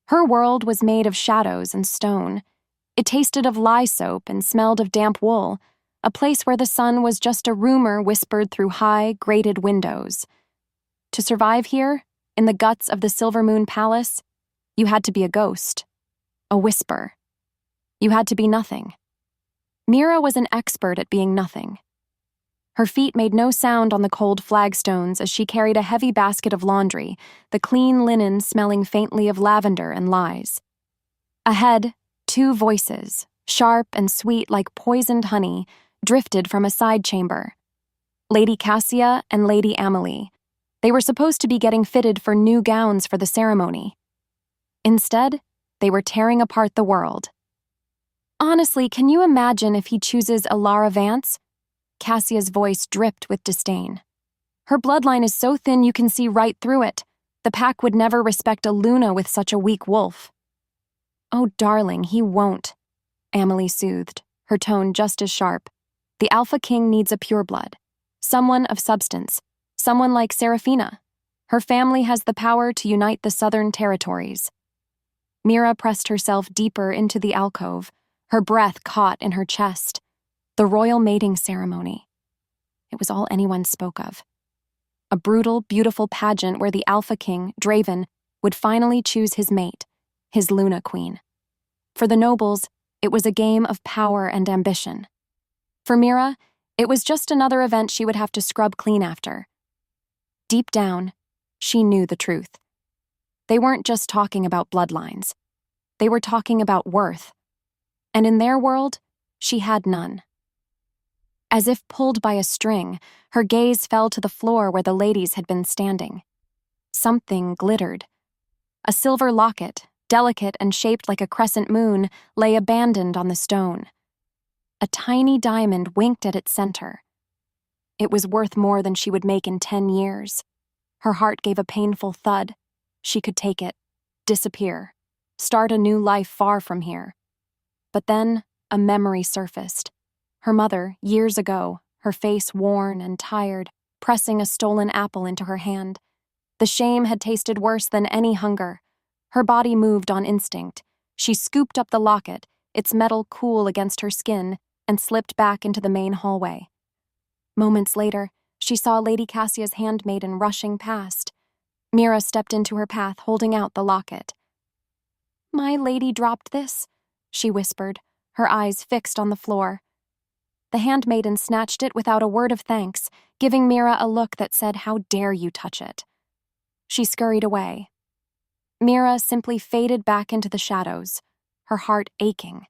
Her world was made of shadows and stone. It tasted of lye soap and smelled of damp wool, a place where the sun was just a rumor whispered through high, grated windows. To survive here, in the guts of the Silver Moon Palace, you had to be a ghost, a whisper. You had to be nothing. Mira was an expert at being nothing. Her feet made no sound on the cold flagstones as she carried a heavy basket of laundry, the clean linen smelling faintly of lavender and lies. Ahead, two voices, sharp and sweet like poisoned honey, drifted from a side chamber. Lady Cassia and Lady Amelie. They were supposed to be getting fitted for new gowns for the ceremony. Instead, they were tearing apart the world. Honestly, can you imagine if he chooses Alara Vance? Cassia's voice dripped with disdain. Her bloodline is so thin you can see right through it. The pack would never respect a Luna with such a weak wolf. Oh, darling, he won't, Amelie soothed, her tone just as sharp. The Alpha King needs a pureblood, someone of substance, someone like Seraphina. Her family has the power to unite the southern territories. Mira pressed herself deeper into the alcove, her breath caught in her chest. The royal mating ceremony. It was all anyone spoke of. A brutal, beautiful pageant where the Alpha King, Draven, would finally choose his mate, his Luna Queen. For the nobles, it was a game of power and ambition. For Mira, it was just another event she would have to scrub clean after. Deep down, she knew the truth. They weren't just talking about bloodlines. They were talking about worth. And in their world, she had none. As if pulled by a string, her gaze fell to the floor where the ladies had been standing. Something glittered. A silver locket, delicate and shaped like a crescent moon, lay abandoned on the stone. A tiny diamond winked at its center. It was worth more than she would make in 10 years. Her heart gave a painful thud. She could take it, disappear, start a new life far from here. But then, a memory surfaced. Her mother, years ago, her face worn and tired, pressing a stolen apple into her hand. The shame had tasted worse than any hunger. Her body moved on instinct. She scooped up the locket, its metal cool against her skin, and slipped back into the main hallway. Moments later, she saw Lady Cassia's handmaiden rushing past. Mira stepped into her path, holding out the locket. "My lady dropped this," she whispered, her eyes fixed on the floor. The handmaiden snatched it without a word of thanks, giving Mira a look that said, "How dare you touch it?" She scurried away. Mira simply faded back into the shadows, her heart aching.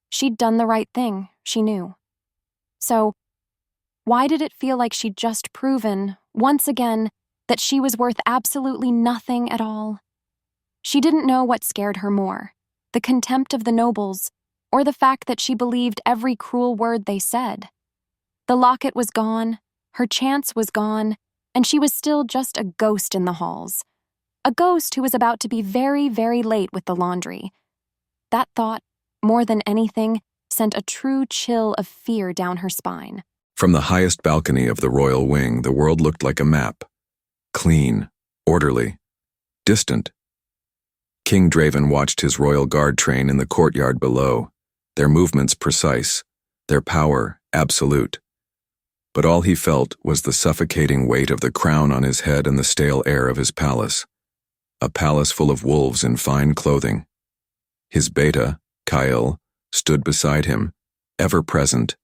She'd done the right thing, she knew. So, why did it feel like she'd just proven, once again, that she was worth absolutely nothing at all? She didn't know what scared her more, the contempt of the nobles, or the fact that she believed every cruel word they said. The locket was gone, her chance was gone, and she was still just a ghost in the halls. A ghost who was about to be very, very late with the laundry. That thought, more than anything, sent a true chill of fear down her spine. From the highest balcony of the royal wing, the world looked like a map. Clean, orderly, distant. King Draven watched his royal guard train in the courtyard below, their movements precise, their power absolute. But all he felt was the suffocating weight of the crown on his head and the stale air of his palace. A palace full of wolves in fine clothing. His beta, Kyle, stood beside him, ever present,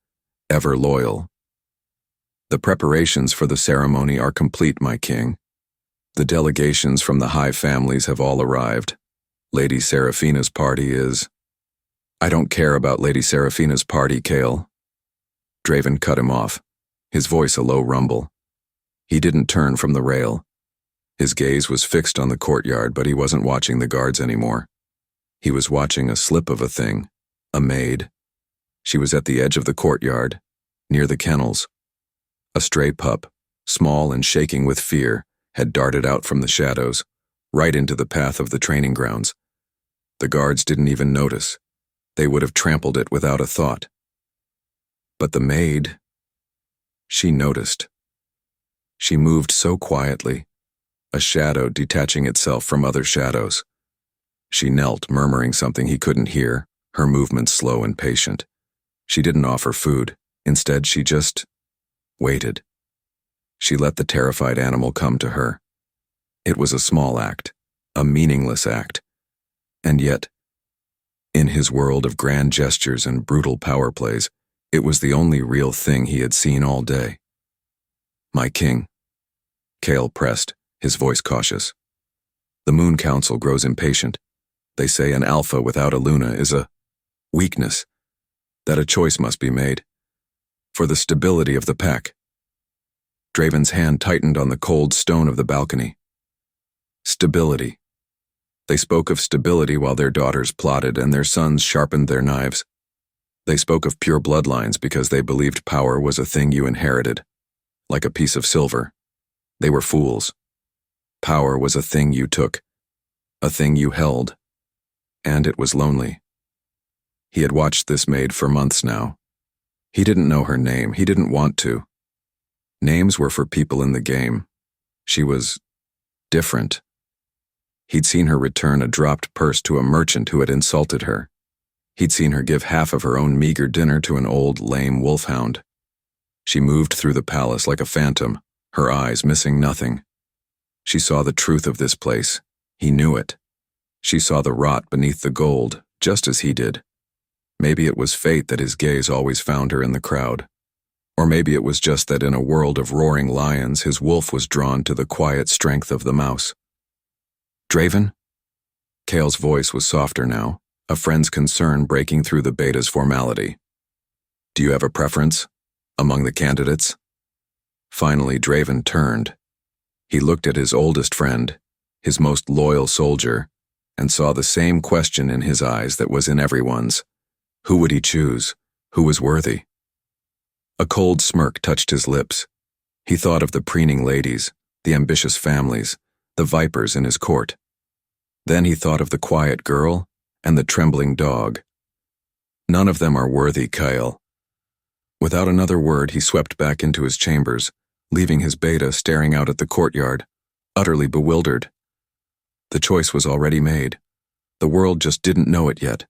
ever loyal. "The preparations for the ceremony are complete, my king. The delegations from the high families have all arrived. Lady Seraphina's party is—" "I don't care about Lady Seraphina's party, Kale." Draven cut him off, his voice a low rumble. He didn't turn from the rail. His gaze was fixed on the courtyard, but he wasn't watching the guards anymore. He was watching a slip of a thing, a maid. She was at the edge of the courtyard, near the kennels. A stray pup, small and shaking with fear, had darted out from the shadows, right into the path of the training grounds. The guards didn't even notice. They would have trampled it without a thought. But the maid, she noticed. She moved so quietly, a shadow detaching itself from other shadows. She knelt, murmuring something he couldn't hear, her movements slow and patient. She didn't offer food. Instead, she just waited. She let the terrified animal come to her. It was a small act, a meaningless act. And yet, in his world of grand gestures and brutal power plays, it was the only real thing he had seen all day. "My king," Kale pressed, his voice cautious. "The Moon Council grows impatient. They say an alpha without a Luna is a weakness, that a choice must be made. For the stability of the pack." Draven's hand tightened on the cold stone of the balcony. Stability. They spoke of stability while their daughters plotted and their sons sharpened their knives. They spoke of pure bloodlines because they believed power was a thing you inherited, like a piece of silver. They were fools. Power was a thing you took, a thing you held, and it was lonely. He had watched this maid for months now. He didn't know her name, he didn't want to. Names were for people in the game. She was different. He'd seen her return a dropped purse to a merchant who had insulted her. He'd seen her give half of her own meager dinner to an old, lame wolfhound. She moved through the palace like a phantom, her eyes missing nothing. She saw the truth of this place. He knew it. She saw the rot beneath the gold, just as he did. Maybe it was fate that his gaze always found her in the crowd. Or maybe it was just that in a world of roaring lions, his wolf was drawn to the quiet strength of the mouse. "Draven?" Kale's voice was softer now, a friend's concern breaking through the beta's formality. "Do you have a preference among the candidates?" Finally, Draven turned. He looked at his oldest friend, his most loyal soldier, and saw the same question in his eyes that was in everyone's. Who would he choose? Who was worthy? A cold smirk touched his lips. He thought of the preening ladies, the ambitious families, the vipers in his court. Then he thought of the quiet girl and the trembling dog. None of them are worthy, Kyle. Without another word, he swept back into his chambers, leaving his beta staring out at the courtyard, utterly bewildered. The choice was already made. The world just didn't know it yet,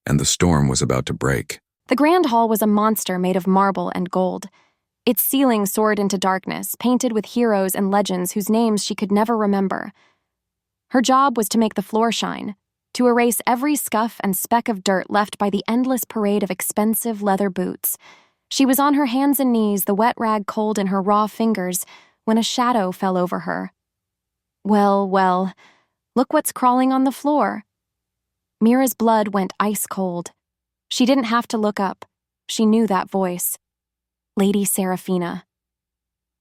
and the storm was about to break. The grand hall was a monster made of marble and gold. Its ceiling soared into darkness, painted with heroes and legends whose names she could never remember. Her job was to make the floor shine, to erase every scuff and speck of dirt left by the endless parade of expensive leather boots. She was on her hands and knees, the wet rag cold in her raw fingers, when a shadow fell over her. Well, look what's crawling on the floor. Mira's blood went ice cold. She didn't have to look up. She knew that voice. Lady Seraphina.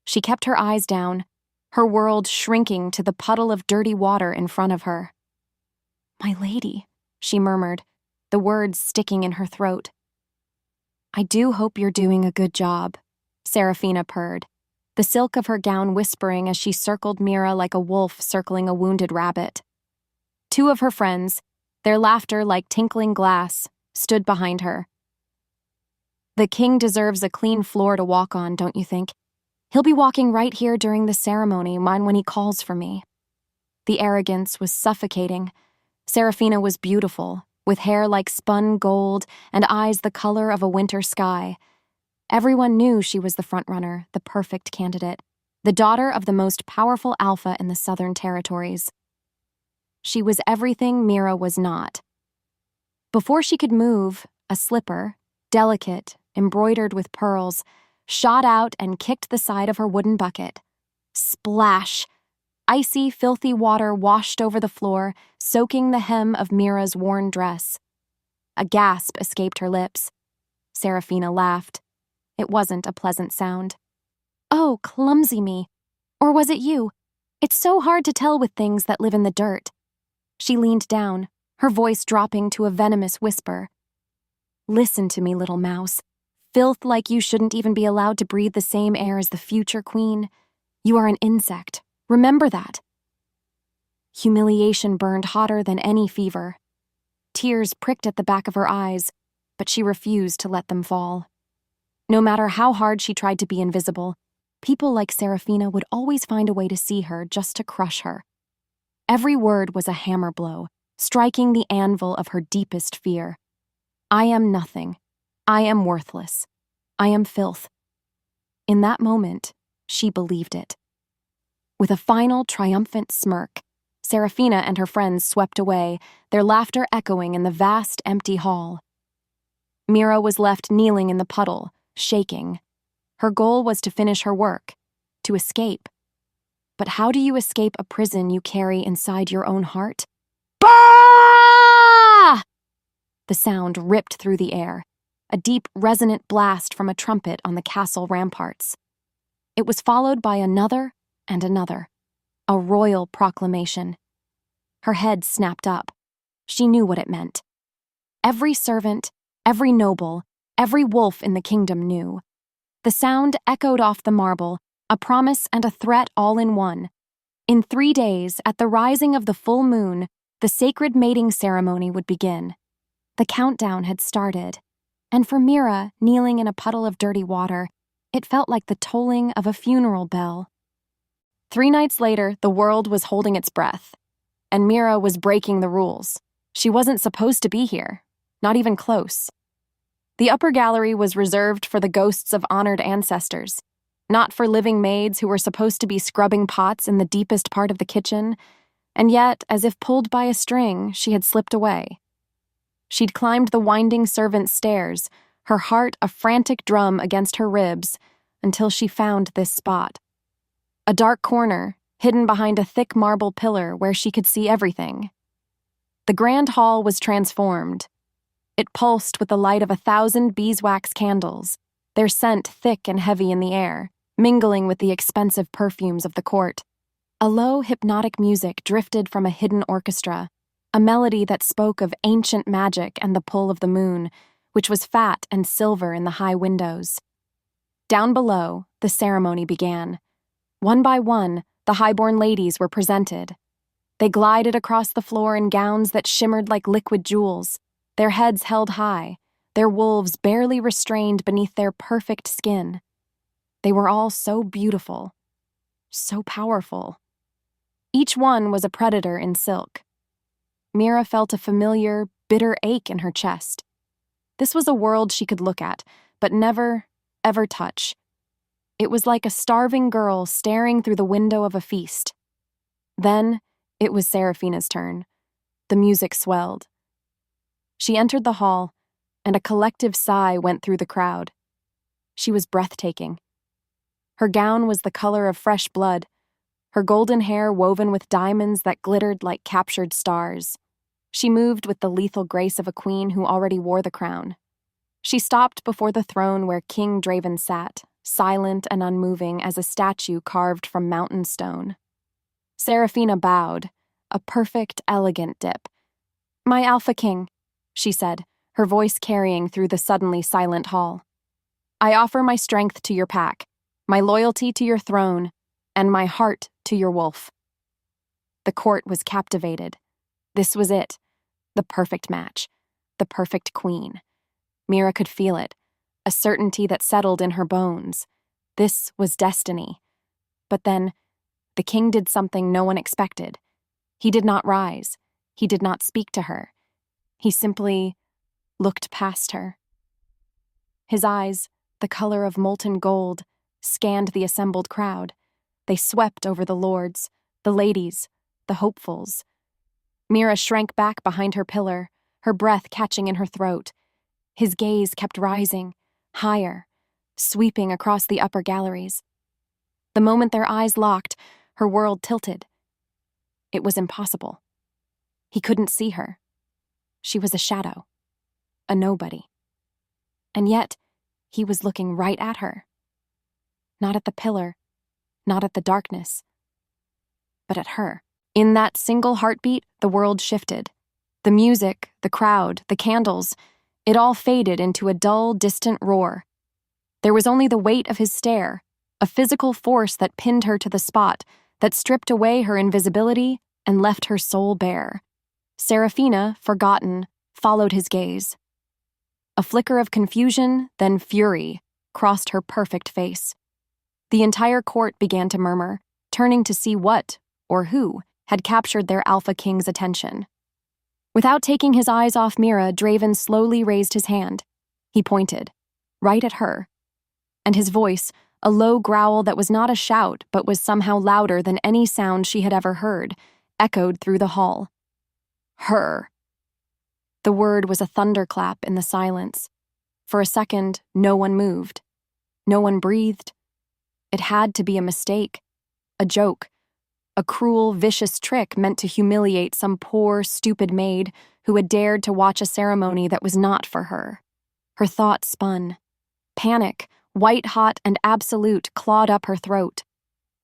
She kept her eyes down, her world shrinking to the puddle of dirty water in front of her. "My lady," she murmured, the words sticking in her throat. "I do hope you're doing a good job," Seraphina purred, the silk of her gown whispering as she circled Mira like a wolf circling a wounded rabbit. Two of her friends, their laughter like tinkling glass, stood behind her. "The king deserves a clean floor to walk on, don't you think? He'll be walking right here during the ceremony, mine when he calls for me." The arrogance was suffocating. Seraphina was beautiful, with hair like spun gold and eyes the color of a winter sky. Everyone knew she was the frontrunner, the perfect candidate, the daughter of the most powerful alpha in the Southern Territories. She was everything Mira was not. Before she could move, a slipper, delicate, embroidered with pearls, shot out and kicked the side of her wooden bucket. Splash! Icy, filthy water washed over the floor, soaking the hem of Mira's worn dress. A gasp escaped her lips. Seraphina laughed. It wasn't a pleasant sound. "Oh, clumsy me. Or was it you? It's so hard to tell with things that live in the dirt." She leaned down, her voice dropping to a venomous whisper. "Listen to me, little mouse. Filth like you shouldn't even be allowed to breathe the same air as the future queen. You are an insect. Remember that." Humiliation burned hotter than any fever. Tears pricked at the back of her eyes, but she refused to let them fall. No matter how hard she tried to be invisible, people like Seraphina would always find a way to see her just to crush her. Every word was a hammer blow, striking the anvil of her deepest fear. I am nothing. I am worthless. I am filth. In that moment, she believed it. With a final triumphant smirk, Serafina and her friends swept away, their laughter echoing in the vast, empty hall. Mira was left kneeling in the puddle, shaking. Her goal was to finish her work, to escape. But how do you escape a prison you carry inside your own heart? Bah! The sound ripped through the air, a deep, resonant blast from a trumpet on the castle ramparts. It was followed by another and another, a royal proclamation. Her head snapped up. She knew what it meant. Every servant, every noble, every wolf in the kingdom knew. The sound echoed off the marble, a promise and a threat all in one. In 3 days, at the rising of the full moon, the sacred mating ceremony would begin. The countdown had started, and for Mira, kneeling in a puddle of dirty water, it felt like the tolling of a funeral bell. 3 nights later, the world was holding its breath, and Mira was breaking the rules. She wasn't supposed to be here, not even close. The upper gallery was reserved for the ghosts of honored ancestors, not for living maids who were supposed to be scrubbing pots in the deepest part of the kitchen, and yet, as if pulled by a string, she had slipped away. She'd climbed the winding servants' stairs, her heart a frantic drum against her ribs, until she found this spot. A dark corner, hidden behind a thick marble pillar where she could see everything. The grand hall was transformed. It pulsed with the light of 1,000 beeswax candles, their scent thick and heavy in the air, mingling with the expensive perfumes of the court. A low, hypnotic music drifted from a hidden orchestra, a melody that spoke of ancient magic and the pull of the moon, which was fat and silver in the high windows. Down below, the ceremony began. One by one, the highborn ladies were presented. They glided across the floor in gowns that shimmered like liquid jewels, their heads held high, their wolves barely restrained beneath their perfect skin. They were all so beautiful, so powerful. Each one was a predator in silk. Mira felt a familiar, bitter ache in her chest. This was a world she could look at, but never, ever touch. It was like a starving girl staring through the window of a feast. Then, it was Serafina's turn. The music swelled. She entered the hall, and a collective sigh went through the crowd. She was breathtaking. Her gown was the color of fresh blood, her golden hair woven with diamonds that glittered like captured stars. She moved with the lethal grace of a queen who already wore the crown. She stopped before the throne where King Draven sat, silent and unmoving as a statue carved from mountain stone. Serafina bowed, a perfect, elegant dip. "My Alpha King," she said, her voice carrying through the suddenly silent hall. "I offer my strength to your pack, my loyalty to your throne, and my heart to your wolf." The court was captivated. This was it, the perfect match, the perfect queen. Mira could feel it, a certainty that settled in her bones. This was destiny. But then, the king did something no one expected. He did not rise. He did not speak to her. He simply looked past her. His eyes, the color of molten gold, scanned the assembled crowd. They swept over the lords, the ladies, the hopefuls. Mira shrank back behind her pillar, her breath catching in her throat. His gaze kept rising, higher, sweeping across the upper galleries. The moment their eyes locked, her world tilted. It was impossible. He couldn't see her. She was a shadow, a nobody. And yet, he was looking right at her. Not at the pillar, not at the darkness, but at her. In that single heartbeat, the world shifted. The music, the crowd, the candles, it all faded into a dull, distant roar. There was only the weight of his stare, a physical force that pinned her to the spot, that stripped away her invisibility and left her soul bare. Serafina, forgotten, followed his gaze. A flicker of confusion, then fury, crossed her perfect face. The entire court began to murmur, turning to see what, or who, had captured their Alpha King's attention. Without taking his eyes off Mira, Draven slowly raised his hand. He pointed, right at her. And his voice, a low growl that was not a shout but was somehow louder than any sound she had ever heard, echoed through the hall. Her. The word was a thunderclap in the silence. For a second, no one moved. No one breathed. It had to be a mistake, a joke, a cruel, vicious trick meant to humiliate some poor, stupid maid who had dared to watch a ceremony that was not for her. Her thoughts spun. Panic, white-hot and absolute, clawed up her throat.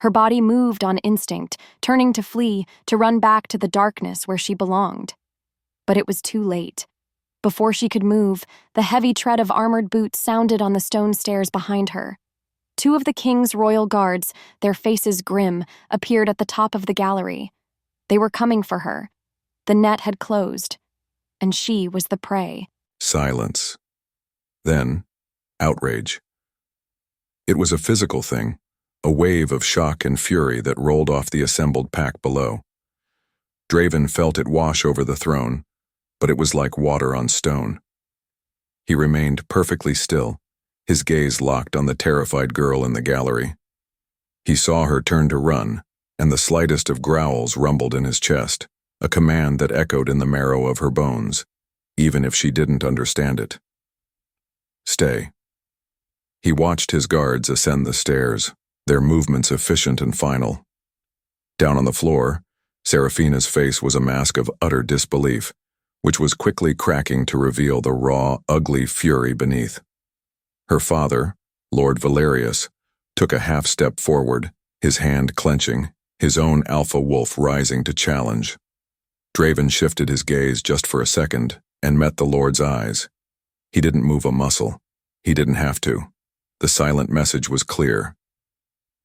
Her body moved on instinct, turning to flee, to run back to the darkness where she belonged. But it was too late. Before she could move, the heavy tread of armored boots sounded on the stone stairs behind her. Two of the king's royal guards, their faces grim, appeared at the top of the gallery. They were coming for her. The net had closed, and she was the prey. Silence. Then, outrage. It was a physical thing, a wave of shock and fury that rolled off the assembled pack below. Draven felt it wash over the throne, but it was like water on stone. He remained perfectly still, his gaze locked on the terrified girl in the gallery. He saw her turn to run, and the slightest of growls rumbled in his chest, a command that echoed in the marrow of her bones, even if she didn't understand it. Stay. He watched his guards ascend the stairs, their movements efficient and final. Down on the floor, Seraphina's face was a mask of utter disbelief, which was quickly cracking to reveal the raw, ugly fury beneath. Her father, Lord Valerius, took a half-step forward, his hand clenching, his own alpha wolf rising to challenge. Draven shifted his gaze just for a second and met the Lord's eyes. He didn't move a muscle. He didn't have to. The silent message was clear.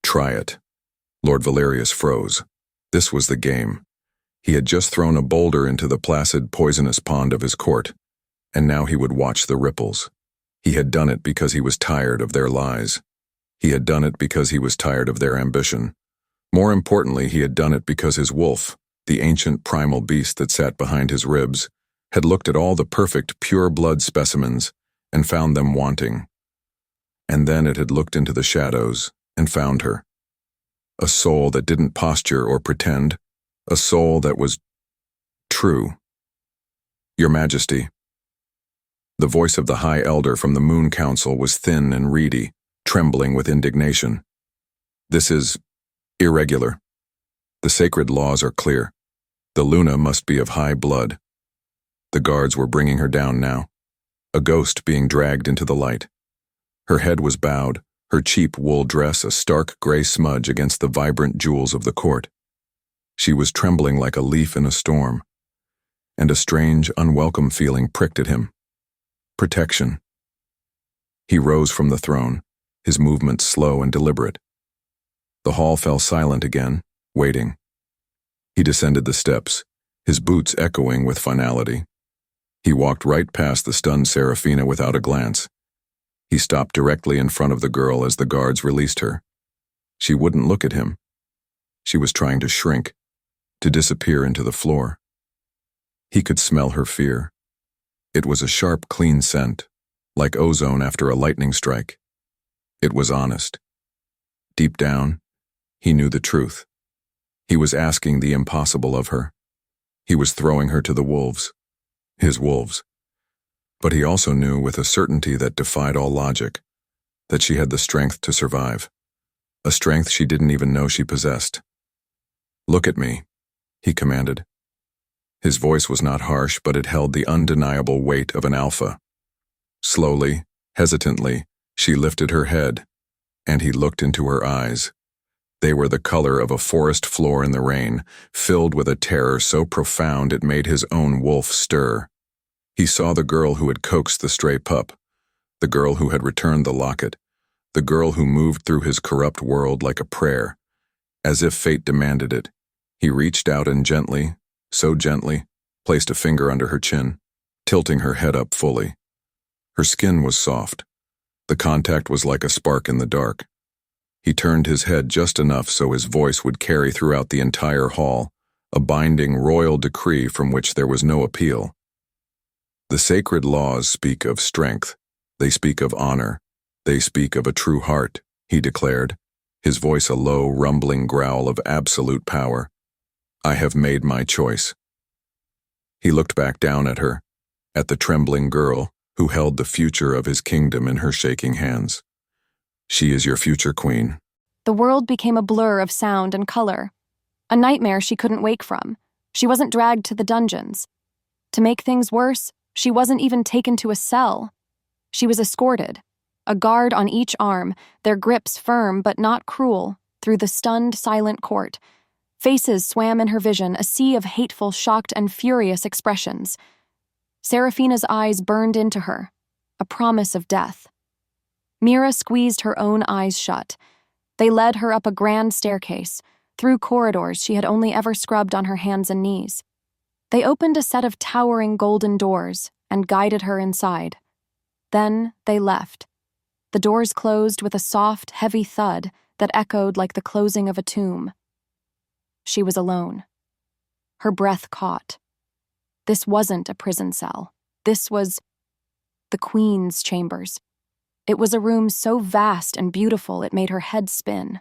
Try it. Lord Valerius froze. This was the game. He had just thrown a boulder into the placid, poisonous pond of his court, and now he would watch the ripples. He had done it because he was tired of their lies. He had done it because he was tired of their ambition. More importantly, he had done it because his wolf, the ancient primal beast that sat behind his ribs, had looked at all the perfect, pure-blood specimens and found them wanting. And then it had looked into the shadows and found her. A soul that didn't posture or pretend, a soul that was true. Your Majesty. The voice of the High Elder from the Moon Council was thin and reedy, trembling with indignation. This is irregular. The sacred laws are clear. The Luna must be of high blood. The guards were bringing her down now, a ghost being dragged into the light. Her head was bowed, her cheap wool dress a stark gray smudge against the vibrant jewels of the court. She was trembling like a leaf in a storm, and a strange, unwelcome feeling pricked at him. Protection. He rose from the throne, his movements slow and deliberate. The hall fell silent again, waiting. He descended the steps, his boots echoing with finality. He walked right past the stunned Seraphina without a glance. He stopped directly in front of the girl as the guards released her. She wouldn't look at him. She was trying to shrink, to disappear into the floor. He could smell her fear. It was a sharp, clean scent, like ozone after a lightning strike. It was honest. Deep down, he knew the truth. He was asking the impossible of her. He was throwing her to the wolves, his wolves. But he also knew with a certainty that defied all logic, that she had the strength to survive, a strength she didn't even know she possessed. Look at me, he commanded. His voice was not harsh, but it held the undeniable weight of an alpha. Slowly, hesitantly, she lifted her head, and he looked into her eyes. They were the color of a forest floor in the rain, filled with a terror so profound it made his own wolf stir. He saw the girl who had coaxed the stray pup, the girl who had returned the locket, the girl who moved through his corrupt world like a prayer. As if fate demanded it, he reached out and gently, so gently, placed a finger under her chin, tilting her head up fully. Her skin was soft. The contact was like a spark in the dark. He turned his head just enough so his voice would carry throughout the entire hall, a binding royal decree from which there was no appeal. The sacred laws speak of strength, they speak of honor, they speak of a true heart, he declared, his voice a low, rumbling growl of absolute power. I have made my choice. He looked back down at her, at the trembling girl who held the future of his kingdom in her shaking hands. She is your future queen. The world became a blur of sound and color, a nightmare she couldn't wake from. She wasn't dragged to the dungeons. To make things worse, she wasn't even taken to a cell. She was escorted, a guard on each arm, their grips firm but not cruel, through the stunned, silent court. Faces swam in her vision, a sea of hateful, shocked, and furious expressions. Seraphina's eyes burned into her, a promise of death. Mira squeezed her own eyes shut. They led her up a grand staircase, through corridors she had only ever scrubbed on her hands and knees. They opened a set of towering golden doors and guided her inside. Then they left. The doors closed with a soft, heavy thud that echoed like the closing of a tomb. She was alone. Her breath caught. This wasn't a prison cell. This was the Queen's chambers. It was a room so vast and beautiful it made her head spin.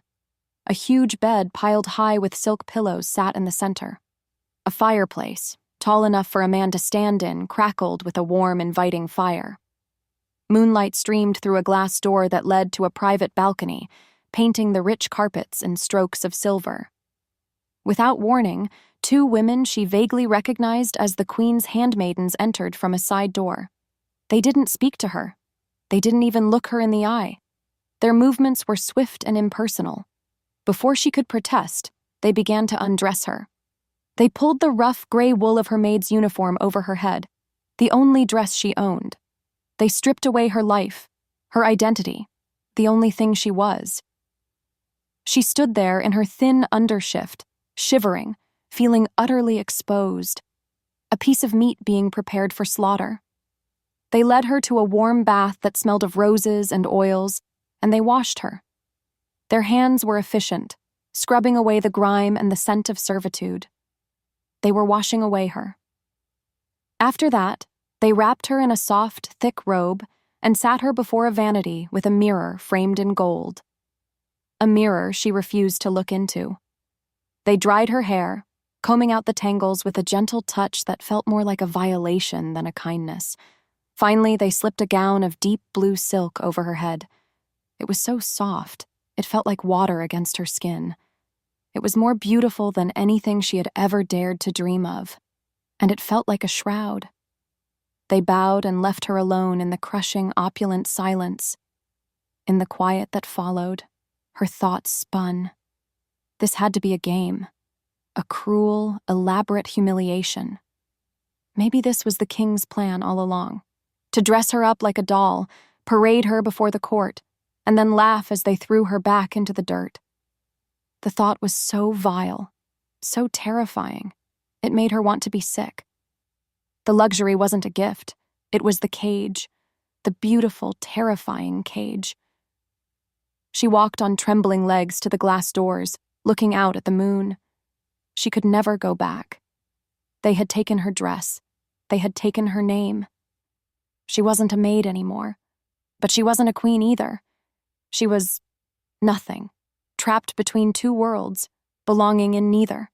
A huge bed piled high with silk pillows sat in the center. A fireplace, tall enough for a man to stand in, crackled with a warm, inviting fire. Moonlight streamed through a glass door that led to a private balcony, painting the rich carpets in strokes of silver. Without warning, two women she vaguely recognized as the Queen's handmaidens entered from a side door. They didn't speak to her. They didn't even look her in the eye. Their movements were swift and impersonal. Before she could protest, they began to undress her. They pulled the rough gray wool of her maid's uniform over her head, the only dress she owned. They stripped away her life, her identity, the only thing she was. She stood there in her thin undershift, shivering, feeling utterly exposed, a piece of meat being prepared for slaughter. They led her to a warm bath that smelled of roses and oils, and they washed her. Their hands were efficient, scrubbing away the grime and the scent of servitude. They were washing away her. After that, they wrapped her in a soft, thick robe and sat her before a vanity with a mirror framed in gold. A mirror she refused to look into. They dried her hair, combing out the tangles with a gentle touch that felt more like a violation than a kindness. Finally, they slipped a gown of deep blue silk over her head. It was so soft, it felt like water against her skin. It was more beautiful than anything she had ever dared to dream of, and it felt like a shroud. They bowed and left her alone in the crushing, opulent silence. In the quiet that followed, her thoughts spun. This had to be a game, a cruel, elaborate humiliation. Maybe this was the king's plan all along, to dress her up like a doll, parade her before the court, and then laugh as they threw her back into the dirt. The thought was so vile, so terrifying, it made her want to be sick. The luxury wasn't a gift, it was the cage, the beautiful, terrifying cage. She walked on trembling legs to the glass doors, looking out at the moon. She could never go back. They had taken her dress. They had taken her name. She wasn't a maid anymore, but she wasn't a queen either. She was nothing, trapped between two worlds, belonging in neither.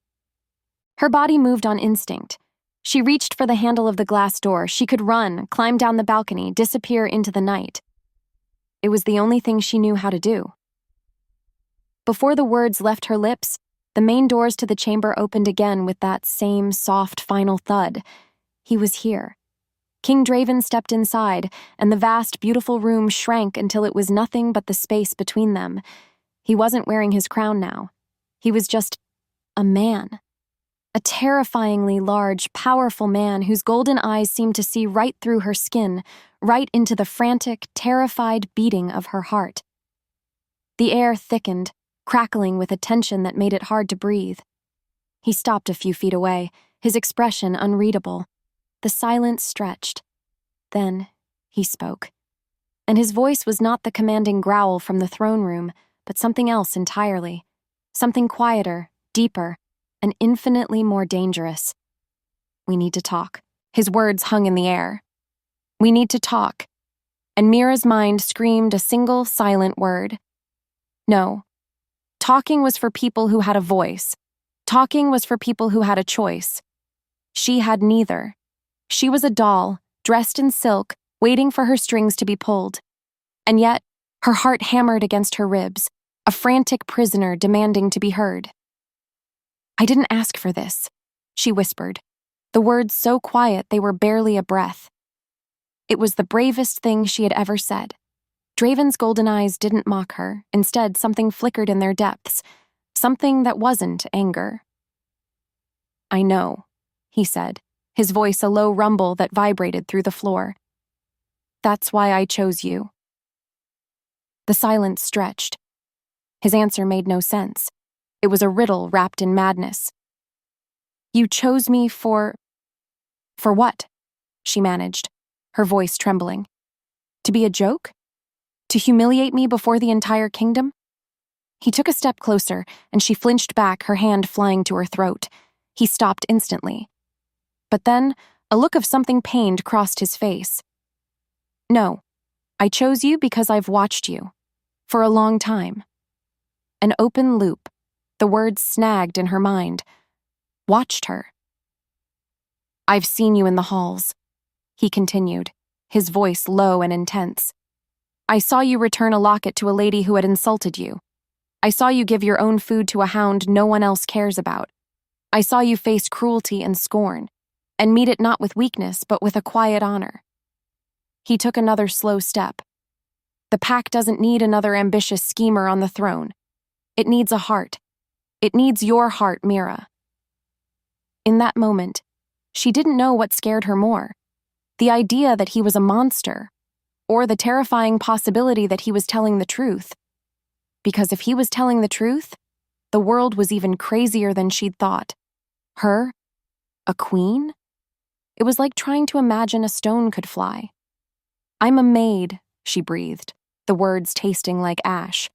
Her body moved on instinct. She reached for the handle of the glass door. She could run, climb down the balcony, disappear into the night. It was the only thing she knew how to do. Before the words left her lips, the main doors to the chamber opened again with that same soft final thud. He was here. King Draven stepped inside, and the vast, beautiful room shrank until it was nothing but the space between them. He wasn't wearing his crown now. He was just a man. A terrifyingly large, powerful man whose golden eyes seemed to see right through her skin, right into the frantic, terrified beating of her heart. The air thickened, crackling with a tension that made it hard to breathe. He stopped a few feet away, his expression unreadable. The silence stretched. Then he spoke. And his voice was not the commanding growl from the throne room, but something else entirely. Something quieter, deeper, and infinitely more dangerous. We need to talk. His words hung in the air. We need to talk. And Mira's mind screamed a single silent word. No. Talking was for people who had a voice. Talking was for people who had a choice. She had neither. She was a doll, dressed in silk, waiting for her strings to be pulled. And yet, her heart hammered against her ribs, a frantic prisoner demanding to be heard. "I didn't ask for this," she whispered, the words so quiet they were barely a breath. It was the bravest thing she had ever said. Draven's golden eyes didn't mock her. Instead, something flickered in their depths, something that wasn't anger. "I know," he said, his voice a low rumble that vibrated through the floor. "That's why I chose you." The silence stretched. His answer made no sense. It was a riddle wrapped in madness. "You chose me for what?" she managed, her voice trembling. "To be a joke? To humiliate me before the entire kingdom?" He took a step closer, and she flinched back, her hand flying to her throat. He stopped instantly. But then, a look of something pained crossed his face. "No, I chose you because I've watched you. For a long time." An open loop, the words snagged in her mind. Watched her. "I've seen you in the halls," he continued, his voice low and intense. "I saw you return a locket to a lady who had insulted you. I saw you give your own food to a hound no one else cares about. I saw you face cruelty and scorn, and meet it not with weakness but with a quiet honor." He took another slow step. "The pack doesn't need another ambitious schemer on the throne. It needs a heart. It needs your heart, Mira." In that moment, she didn't know what scared her more, the idea that he was a monster, or the terrifying possibility that he was telling the truth. Because if he was telling the truth, the world was even crazier than she'd thought. Her? A queen? It was like trying to imagine a stone could fly. "I'm a maid," she breathed, the words tasting like ash.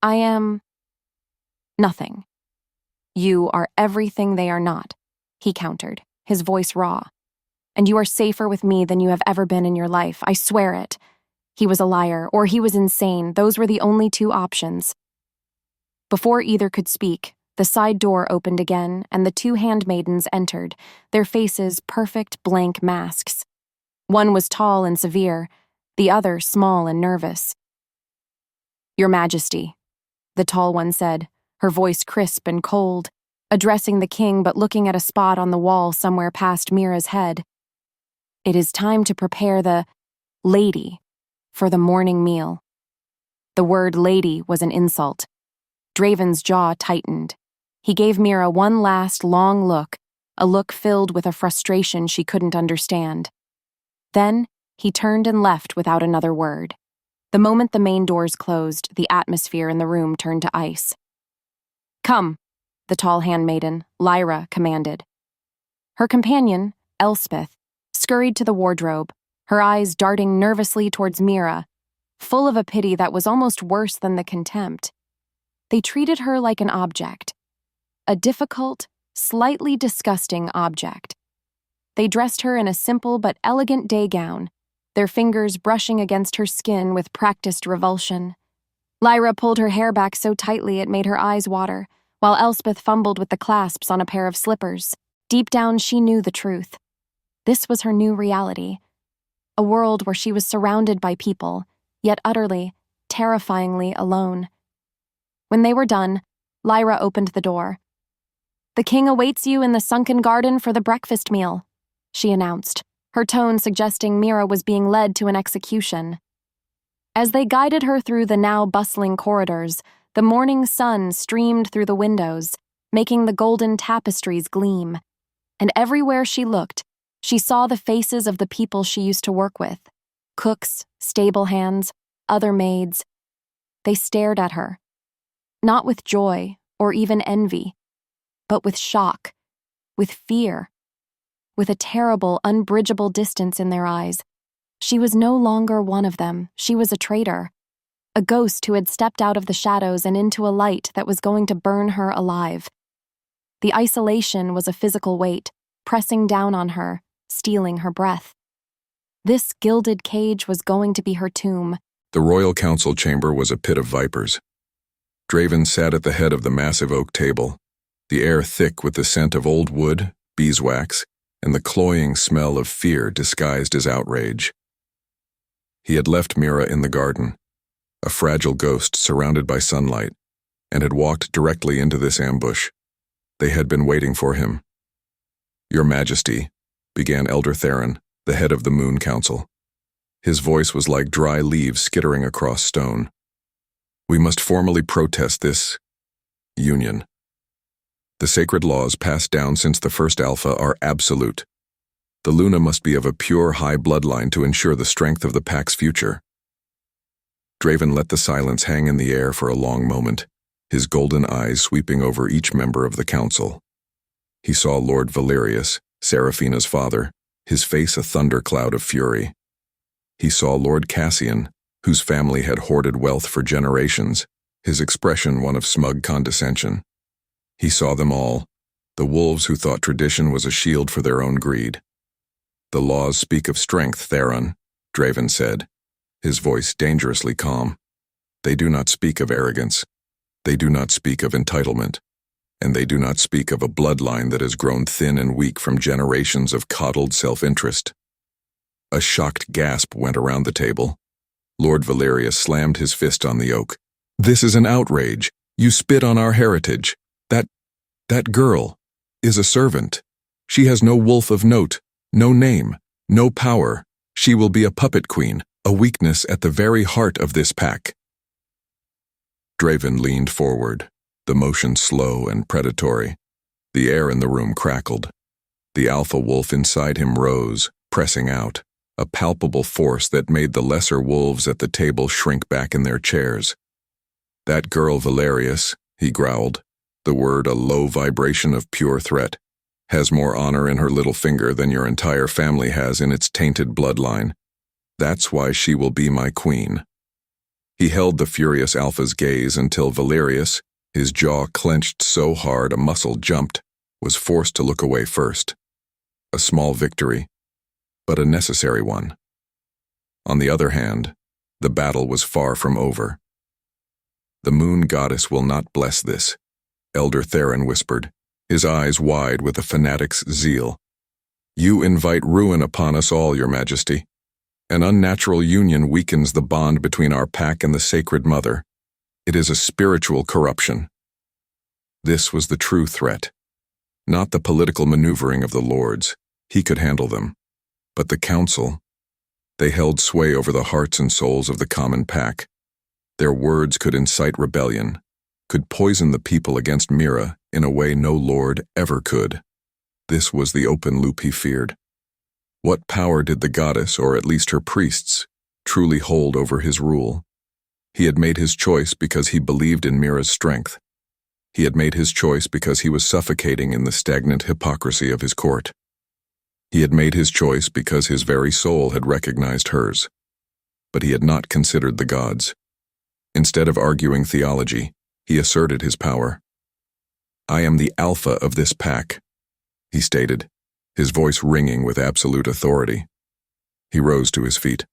"I am nothing." "You are everything they are not," he countered, his voice raw. "And you are safer with me than you have ever been in your life, I swear it." He was a liar, or he was insane. Those were the only two options. Before either could speak, the side door opened again, and the two handmaidens entered, their faces perfect blank masks. One was tall and severe, the other small and nervous. "Your Majesty," the tall one said, her voice crisp and cold, addressing the king but looking at a spot on the wall somewhere past Mira's head. "It is time to prepare the lady for the morning meal." The word lady was an insult. Draven's jaw tightened. He gave Mira one last long look, a look filled with a frustration she couldn't understand. Then he turned and left without another word. The moment the main doors closed, the atmosphere in the room turned to ice. "Come," the tall handmaiden, Lyra, commanded. Her companion, Elspeth, scurried to the wardrobe, her eyes darting nervously towards Mira, full of a pity that was almost worse than the contempt. They treated her like an object, a difficult, slightly disgusting object. They dressed her in a simple but elegant day gown, their fingers brushing against her skin with practiced revulsion. Lyra pulled her hair back so tightly it made her eyes water, while Elspeth fumbled with the clasps on a pair of slippers. Deep down, she knew the truth. This was her new reality. A world where she was surrounded by people, yet utterly, terrifyingly alone. When they were done, Lyra opened the door. "The king awaits you in the sunken garden for the breakfast meal," she announced, her tone suggesting Mira was being led to an execution. As they guided her through the now bustling corridors, the morning sun streamed through the windows, making the golden tapestries gleam. And everywhere she looked, she saw the faces of the people she used to work with. Cooks, stable hands, other maids. They stared at her. Not with joy or even envy, but with shock, with fear, with a terrible, unbridgeable distance in their eyes. She was no longer one of them. She was a traitor, a ghost who had stepped out of the shadows and into a light that was going to burn her alive. The isolation was a physical weight, pressing down on her, stealing her breath. This gilded cage was going to be her tomb. The royal council chamber was a pit of vipers. Draven sat at the head of the massive oak table, the air thick with the scent of old wood, beeswax, and the cloying smell of fear disguised as outrage. He had left Mira in the garden, a fragile ghost surrounded by sunlight, and had walked directly into this ambush. They had been waiting for him. "Your Majesty," began Elder Theron, the head of the Moon Council. His voice was like dry leaves skittering across stone. "We must formally protest this union. The sacred laws passed down since the first Alpha are absolute. The Luna must be of a pure, high bloodline to ensure the strength of the Pack's future." Draven let the silence hang in the air for a long moment, his golden eyes sweeping over each member of the council. He saw Lord Valerius, Seraphina's father, his face a thundercloud of fury. He saw Lord Cassian, whose family had hoarded wealth for generations, his expression one of smug condescension. He saw them all, the wolves who thought tradition was a shield for their own greed. "The laws speak of strength, Theron," Draven said, his voice dangerously calm. "They do not speak of arrogance. They do not speak of entitlement. And they do not speak of a bloodline that has grown thin and weak from generations of coddled self-interest." A shocked gasp went around the table. Lord Valerius slammed his fist on the oak. "This is an outrage. You spit on our heritage. That girl is a servant. She has no wolf of note, no name, no power. She will be a puppet queen, a weakness at the very heart of this pack." Draven leaned forward, the motion slow and predatory. The air in the room crackled. The alpha wolf inside him rose, pressing out, a palpable force that made the lesser wolves at the table shrink back in their chairs. "That girl Valerius," he growled, the word a low vibration of pure threat, "has more honor in her little finger than your entire family has in its tainted bloodline. That's why she will be my queen." He held the furious alpha's gaze until Valerius, his jaw clenched so hard a muscle jumped, was forced to look away first. A small victory, but a necessary one. On the other hand, the battle was far from over. "The moon goddess will not bless this," Elder Theron whispered, his eyes wide with a fanatic's zeal. "You invite ruin upon us all, Your Majesty. An unnatural union weakens the bond between our pack and the Sacred Mother. It is a spiritual corruption." This was the true threat. Not the political maneuvering of the lords. He could handle them. But the council. They held sway over the hearts and souls of the common pack. Their words could incite rebellion, could poison the people against Mira in a way no lord ever could. This was the open loop he feared. What power did the goddess, or at least her priests, truly hold over his rule? He had made his choice because he believed in Mira's strength. He had made his choice because he was suffocating in the stagnant hypocrisy of his court. He had made his choice because his very soul had recognized hers. But he had not considered the gods. Instead of arguing theology, he asserted his power. "I am the alpha of this pack," he stated, his voice ringing with absolute authority. He rose to his feet.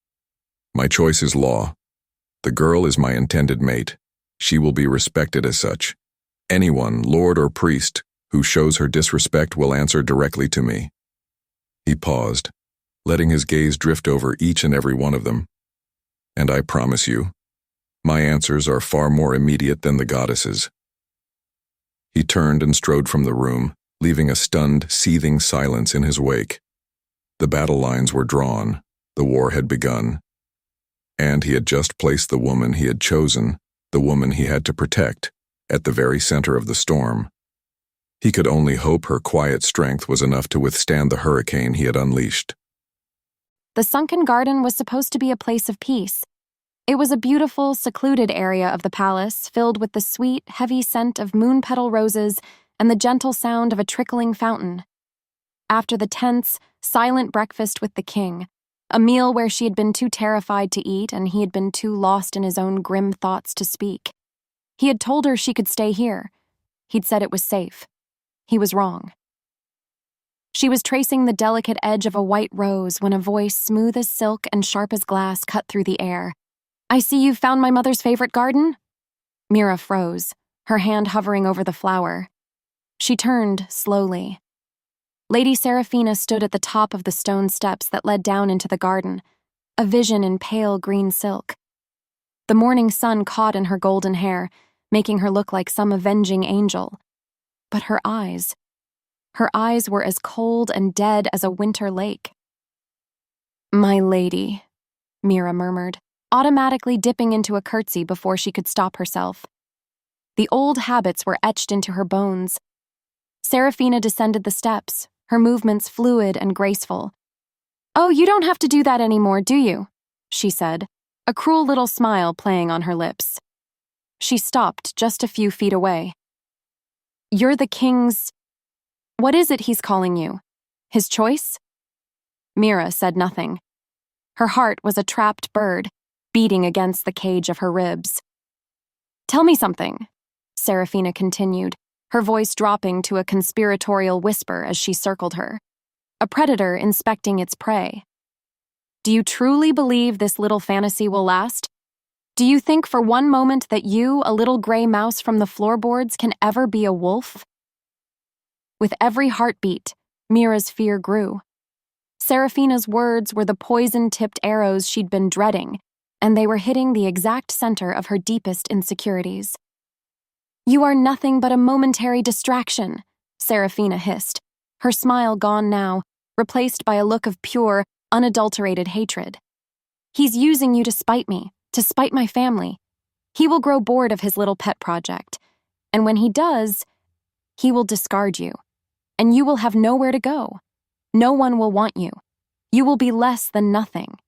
"My choice is law. The girl is my intended mate. She will be respected as such. Anyone, lord or priest, who shows her disrespect will answer directly to me." He paused, letting his gaze drift over each and every one of them. "And I promise you, my answers are far more immediate than the goddesses." He turned and strode from the room, leaving a stunned, seething silence in his wake. The battle lines were drawn, the war had begun, and he had just placed the woman he had chosen, the woman he had to protect, at the very center of the storm. He could only hope her quiet strength was enough to withstand the hurricane he had unleashed. The sunken garden was supposed to be a place of peace. It was a beautiful, secluded area of the palace filled with the sweet, heavy scent of moon petal roses and the gentle sound of a trickling fountain. After the tense, silent breakfast with the king, a meal where she had been too terrified to eat and he had been too lost in his own grim thoughts to speak, he had told her she could stay here. He'd said it was safe. He was wrong. She was tracing the delicate edge of a white rose when a voice smooth as silk and sharp as glass cut through the air. "I see you've found my mother's favorite garden?" Mira froze, her hand hovering over the flower. She turned slowly. Lady Seraphina stood at the top of the stone steps that led down into the garden, a vision in pale green silk. The morning sun caught in her golden hair, making her look like some avenging angel. But her eyes were as cold and dead as a winter lake. "My lady," Mira murmured, automatically dipping into a curtsy before she could stop herself. The old habits were etched into her bones. Seraphina descended the steps, her movements fluid and graceful. "Oh, you don't have to do that anymore, do you?" she said, a cruel little smile playing on her lips. She stopped just a few feet away. "You're the king's... What is it he's calling you? His choice?" Mira said nothing. Her heart was a trapped bird, beating against the cage of her ribs. "Tell me something," Seraphina continued, her voice dropping to a conspiratorial whisper as she circled her. A predator inspecting its prey. "Do you truly believe this little fantasy will last? Do you think for one moment that you, a little gray mouse from the floorboards, can ever be a wolf?" With every heartbeat, Mira's fear grew. Seraphina's words were the poison-tipped arrows she'd been dreading, and they were hitting the exact center of her deepest insecurities. "You are nothing but a momentary distraction," Seraphina hissed, her smile gone now, replaced by a look of pure, unadulterated hatred. "He's using you to spite me, to spite my family. He will grow bored of his little pet project, and when he does, he will discard you, and you will have nowhere to go. No one will want you. You will be less than nothing."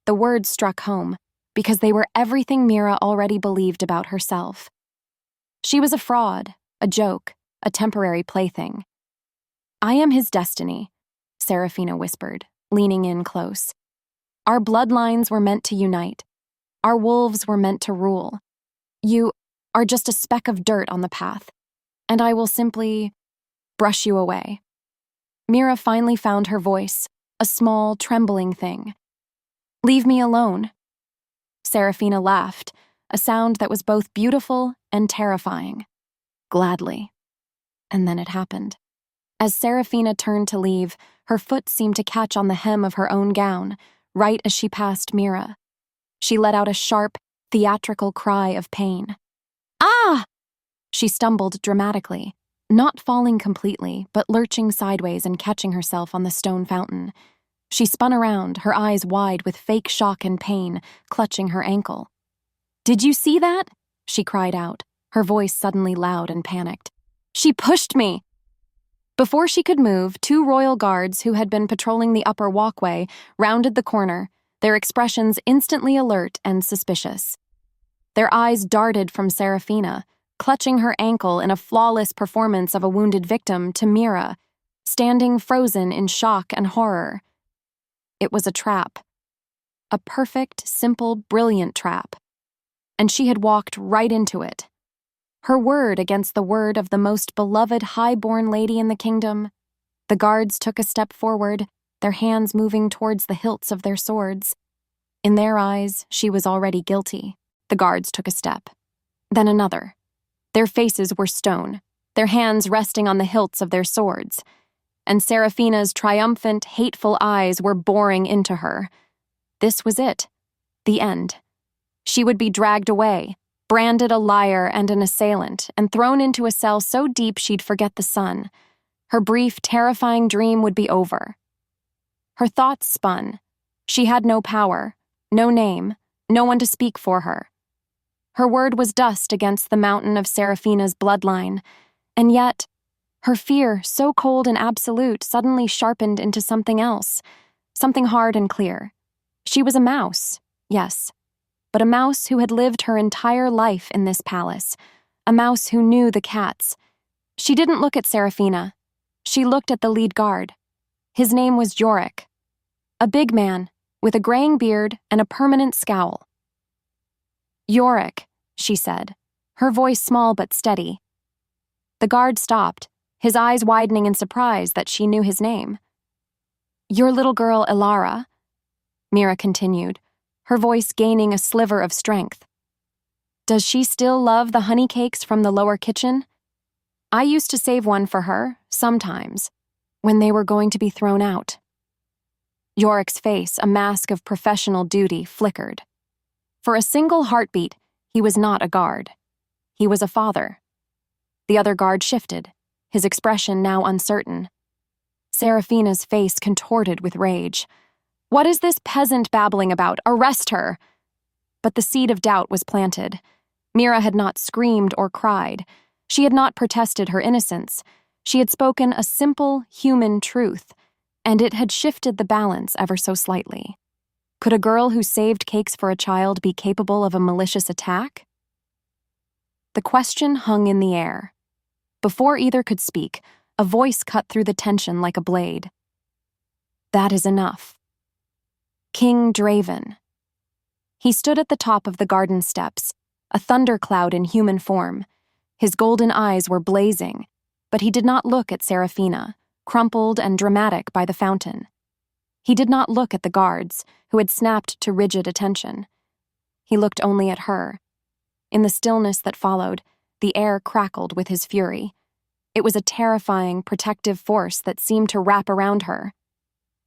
The words struck home, because they were everything Mira already believed about herself. She was a fraud, a joke, a temporary plaything. "I am his destiny," Seraphina whispered, leaning in close. "Our bloodlines were meant to unite. Our wolves were meant to rule. You are just a speck of dirt on the path, and I will simply brush you away." Mira finally found her voice, a small, trembling thing. "Leave me alone." Seraphina laughed, a sound that was both beautiful and terrifying. "Gladly." And then it happened. As Seraphina turned to leave, her foot seemed to catch on the hem of her own gown, right as she passed Mira. She let out a sharp, theatrical cry of pain. "Ah!" She stumbled dramatically, not falling completely, but lurching sideways and catching herself on the stone fountain. She spun around, her eyes wide with fake shock and pain, clutching her ankle. "Did you see that?" she cried out, her voice suddenly loud and panicked. "She pushed me!" Before she could move, 2 royal guards who had been patrolling the upper walkway rounded the corner, their expressions instantly alert and suspicious. Their eyes darted from Seraphina, clutching her ankle in a flawless performance of a wounded victim, to Mira, standing frozen in shock and horror. It was a trap. A perfect, simple, brilliant trap. And she had walked right into it. Her word against the word of the most beloved high-born lady in the kingdom. The guards took a step forward, their hands moving towards the hilts of their swords. In their eyes, she was already guilty. The guards took a step. Then another. Their faces were stone, their hands resting on the hilts of their swords. And Seraphina's triumphant, hateful eyes were boring into her. This was it. The end. She would be dragged away, branded a liar and an assailant, and thrown into a cell so deep she'd forget the sun. Her brief, terrifying dream would be over. Her thoughts spun. She had no power, no name, no one to speak for her. Her word was dust against the mountain of Seraphina's bloodline, and yet, her fear, so cold and absolute, suddenly sharpened into something else, something hard and clear. She was a mouse, yes, but a mouse who had lived her entire life in this palace, a mouse who knew the cats. She didn't look at Seraphina. She looked at the lead guard. His name was Yorick, a big man with a graying beard and a permanent scowl. "Yorick," she said, her voice small but steady. The guard stopped, his eyes widening in surprise that she knew his name. "Your little girl, Ilara," Mira continued, her voice gaining a sliver of strength. "Does she still love the honey cakes from the lower kitchen? I used to save one for her, sometimes, when they were going to be thrown out." Yorick's face, a mask of professional duty, flickered. For a single heartbeat, he was not a guard. He was a father. The other guard shifted, his expression now uncertain. Serafina's face contorted with rage. "What is this peasant babbling about? Arrest her!" But the seed of doubt was planted. Mira had not screamed or cried. She had not protested her innocence. She had spoken a simple, human truth, and it had shifted the balance ever so slightly. Could a girl who saved cakes for a child be capable of a malicious attack? The question hung in the air. Before either could speak, a voice cut through the tension like a blade. "That is enough." King Draven. He stood at the top of the garden steps, a thundercloud in human form. His golden eyes were blazing, but he did not look at Serafina, crumpled and dramatic by the fountain. He did not look at the guards, who had snapped to rigid attention. He looked only at her. In the stillness that followed, the air crackled with his fury. It was a terrifying, protective force that seemed to wrap around her.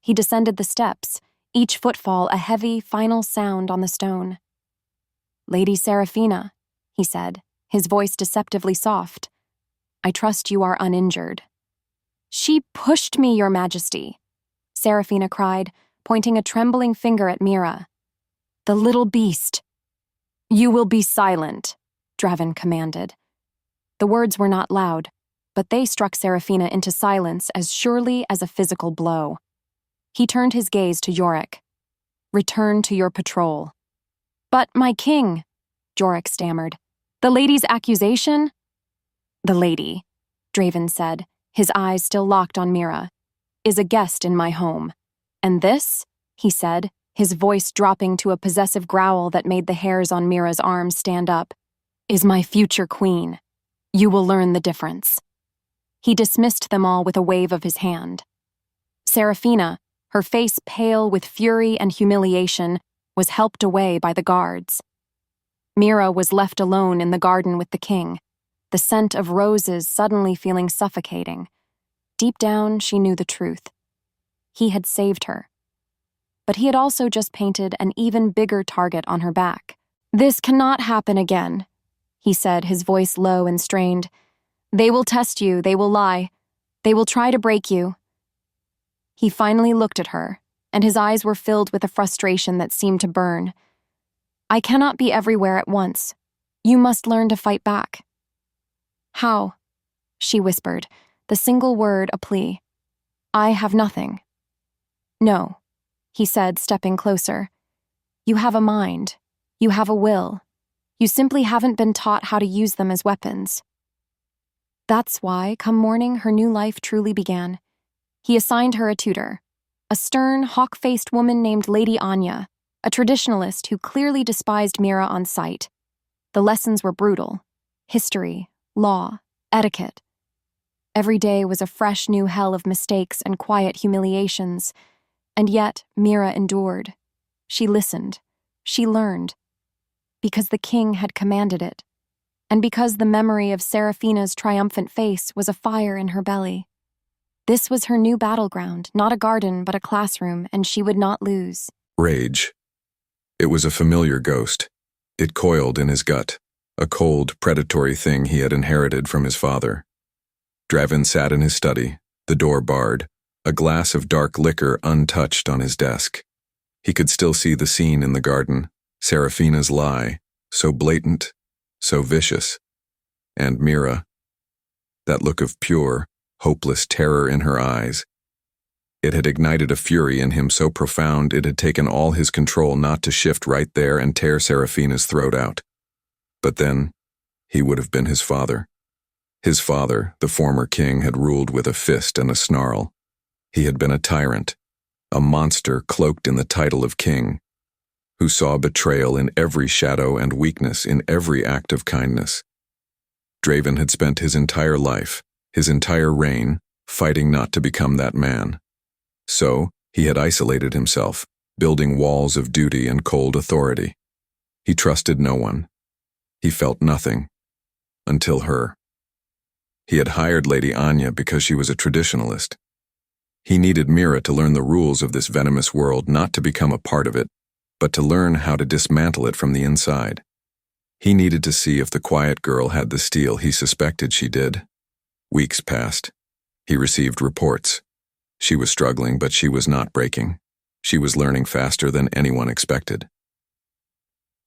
He descended the steps, each footfall a heavy, final sound on the stone. "Lady Serafina," he said, his voice deceptively soft. "I trust you are uninjured." "She pushed me, Your Majesty," Serafina cried, pointing a trembling finger at Mira. "The little beast." "You will be silent," Draven commanded. The words were not loud, but they struck Serafina into silence as surely as a physical blow. He turned his gaze to Yorick. "Return to your patrol." "But, my king," Yorick stammered. "The lady's accusation?" "The lady," Draven said, his eyes still locked on Mira, "is a guest in my home. And this," he said, his voice dropping to a possessive growl that made the hairs on Mira's arms stand up, "is my future queen. You will learn the difference." He dismissed them all with a wave of his hand. Serafina, her face pale with fury and humiliation, was helped away by the guards. Mira was left alone in the garden with the king, the scent of roses suddenly feeling suffocating. Deep down, she knew the truth. He had saved her. But he had also just painted an even bigger target on her back. "This cannot happen again," he said, his voice low and strained. "They will test you, they will lie. They will try to break you." He finally looked at her, and his eyes were filled with a frustration that seemed to burn. "I cannot be everywhere at once. You must learn to fight back." "How?" she whispered, the single word a plea. "I have nothing." "No," he said, stepping closer. "You have a mind. You have a will. You simply haven't been taught how to use them as weapons." That's why, come morning, her new life truly began. He assigned her a tutor, a stern, hawk-faced woman named Lady Anya, a traditionalist who clearly despised Mira on sight. The lessons were brutal: history, law, etiquette. Every day was a fresh new hell of mistakes and quiet humiliations, and yet Mira endured. She listened. She learned. Because the king had commanded it, and because the memory of Serafina's triumphant face was a fire in her belly. This was her new battleground, not a garden but a classroom, and she would not lose. Rage. It was a familiar ghost. It coiled in his gut, a cold, predatory thing he had inherited from his father. Draven sat in his study, the door barred, a glass of dark liquor untouched on his desk. He could still see the scene in the garden, Serafina's lie, so blatant, so vicious. And Mira, that look of pure, hopeless terror in her eyes. It had ignited a fury in him so profound it had taken all his control not to shift right there and tear Serafina's throat out. But then, he would have been his father. His father, the former king, had ruled with a fist and a snarl. He had been a tyrant, a monster cloaked in the title of king, who saw betrayal in every shadow and weakness in every act of kindness. Draven had spent his entire life, his entire reign, fighting not to become that man. So, he had isolated himself, building walls of duty and cold authority. He trusted no one. He felt nothing. Until her. He had hired Lady Anya because she was a traditionalist. He needed Mira to learn the rules of this venomous world, not to become a part of it, but to learn how to dismantle it from the inside. He needed to see if the quiet girl had the steel he suspected she did. Weeks passed. He received reports. She was struggling, but she was not breaking. She was learning faster than anyone expected.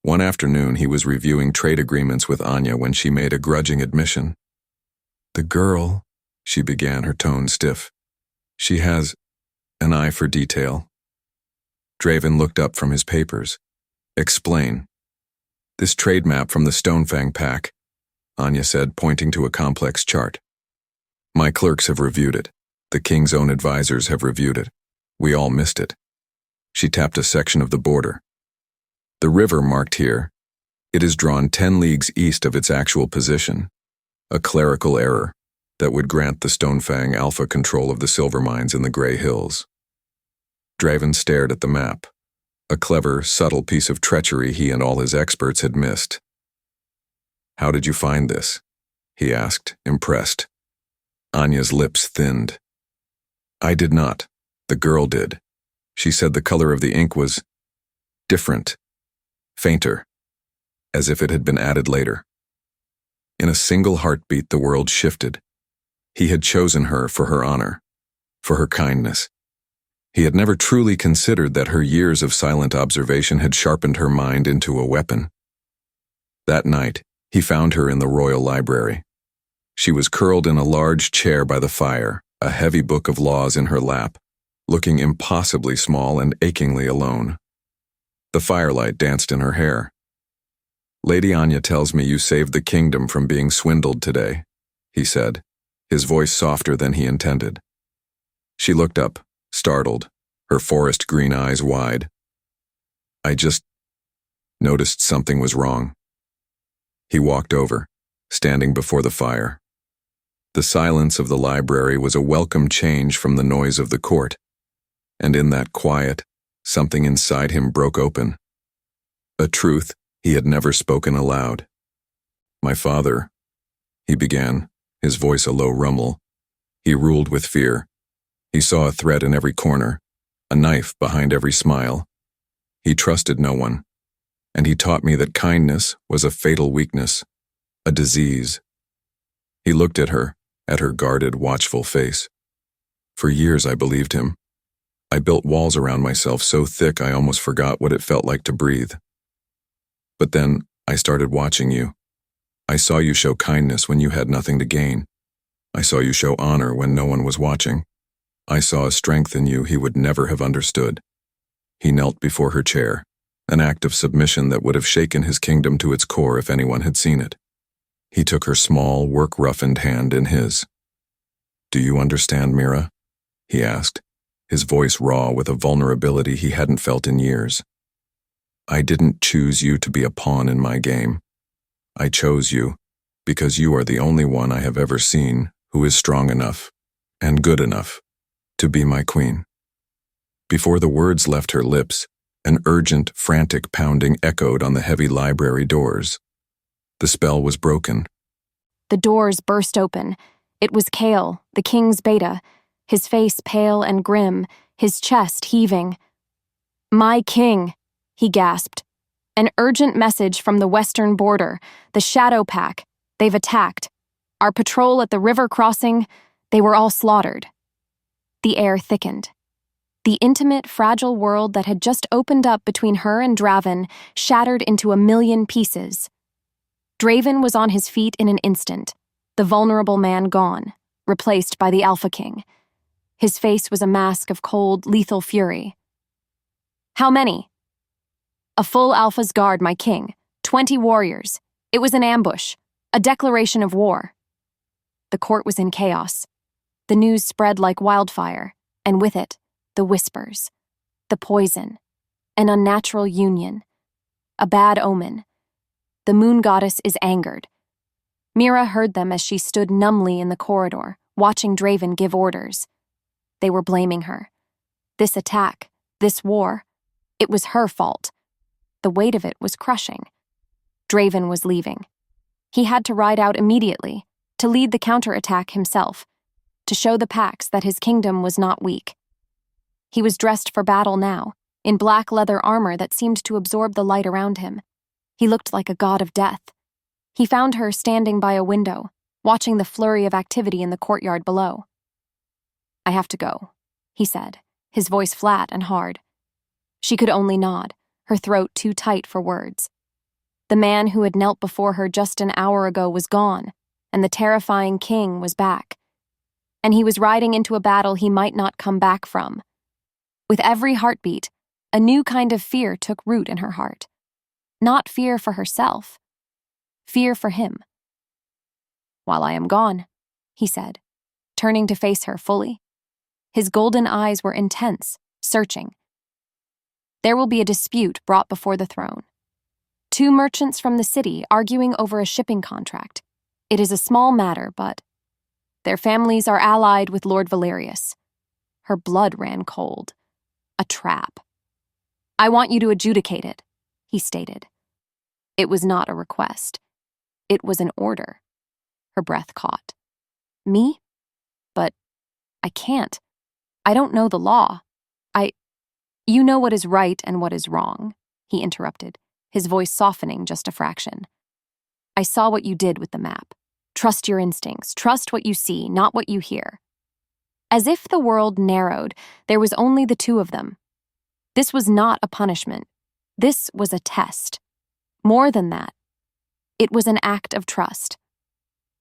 One afternoon, he was reviewing trade agreements with Anya when she made a grudging admission. "The girl," she began, her tone stiff. "She has an eye for detail." Draven looked up from his papers. "Explain." "This trade map from the Stonefang pack," Anya said, pointing to a complex chart. "My clerks have reviewed it. The king's own advisors have reviewed it. We all missed it." She tapped a section of the border. "The river marked here. It is drawn 10 leagues east of its actual position. A clerical error that would grant the Stonefang Alpha control of the silver mines in the Grey Hills." Draven stared at the map. A clever, subtle piece of treachery he and all his experts had missed. "How did you find this?" he asked, impressed. Anya's lips thinned. "I did not. The girl did. She said the color of the ink was different, fainter, as if it had been added later." In a single heartbeat, the world shifted. He had chosen her for her honor, for her kindness. He had never truly considered that her years of silent observation had sharpened her mind into a weapon. That night, he found her in the royal library. She was curled in a large chair by the fire, a heavy book of laws in her lap, looking impossibly small and achingly alone. The firelight danced in her hair. "Lady Anya tells me you saved the kingdom from being swindled today," he said, his voice softer than he intended. She looked up, startled, her forest green eyes wide. "I just noticed something was wrong." He walked over, standing before the fire. The silence of the library was a welcome change from the noise of the court, and in that quiet, something inside him broke open. A truth he had never spoken aloud. "My father," he began, his voice a low rumble. "He ruled with fear. He saw a threat in every corner, a knife behind every smile. He trusted no one, and he taught me that kindness was a fatal weakness, a disease." He looked at her guarded, watchful face. "For years I believed him. I built walls around myself so thick I almost forgot what it felt like to breathe. But then I started watching you. I saw you show kindness when you had nothing to gain. I saw you show honor when no one was watching. I saw a strength in you he would never have understood." He knelt before her chair, an act of submission that would have shaken his kingdom to its core if anyone had seen it. He took her small, work-roughened hand in his. "Do you understand, Mira?" he asked, his voice raw with a vulnerability he hadn't felt in years. "I didn't choose you to be a pawn in my game. I chose you because you are the only one I have ever seen who is strong enough and good enough to be my queen." Before the words left her lips, an urgent, frantic pounding echoed on the heavy library doors. The spell was broken. The doors burst open. It was Kale, the king's beta, his face pale and grim, his chest heaving. "My king," he gasped. "An urgent message from the western border, the Shadow Pack. They've attacked. Our patrol at the river crossing, they were all slaughtered." The air thickened. The intimate, fragile world that had just opened up between her and Draven shattered into a million pieces. Draven was on his feet in an instant, the vulnerable man gone, replaced by the Alpha King. His face was a mask of cold, lethal fury. "How many?" "A full Alpha's guard, my king. 20 warriors. It was an ambush. A declaration of war." The court was in chaos. The news spread like wildfire, and with it, the whispers, the poison, an unnatural union, a bad omen. The moon goddess is angered. Mira heard them as she stood numbly in the corridor, watching Draven give orders. They were blaming her. This attack, this war, it was her fault. The weight of it was crushing. Draven was leaving. He had to ride out immediately, to lead the counterattack himself, to show the Pax that his kingdom was not weak. He was dressed for battle now, in black leather armor that seemed to absorb the light around him. He looked like a god of death. He found her standing by a window, watching the flurry of activity in the courtyard below. "I have to go," he said, his voice flat and hard. She could only nod, her throat too tight for words. The man who had knelt before her just an hour ago was gone, and the terrifying king was back. And he was riding into a battle he might not come back from. With every heartbeat, a new kind of fear took root in her heart. Not fear for herself, fear for him. "While I am gone," he said, turning to face her fully. His golden eyes were intense, searching. "There will be a dispute brought before the throne. Two merchants from the city arguing over a shipping contract. It is a small matter, but their families are allied with Lord Valerius." Her blood ran cold. A trap. "I want you to adjudicate it," he stated. It was not a request. It was an order. Her breath caught. "Me? But I can't. I don't know the law. You know what is right and what is wrong," he interrupted, his voice softening just a fraction. "I saw what you did with the map. Trust your instincts. Trust what you see, not what you hear." As if the world narrowed, there was only the two of them. This was not a punishment. This was a test. More than that, it was an act of trust.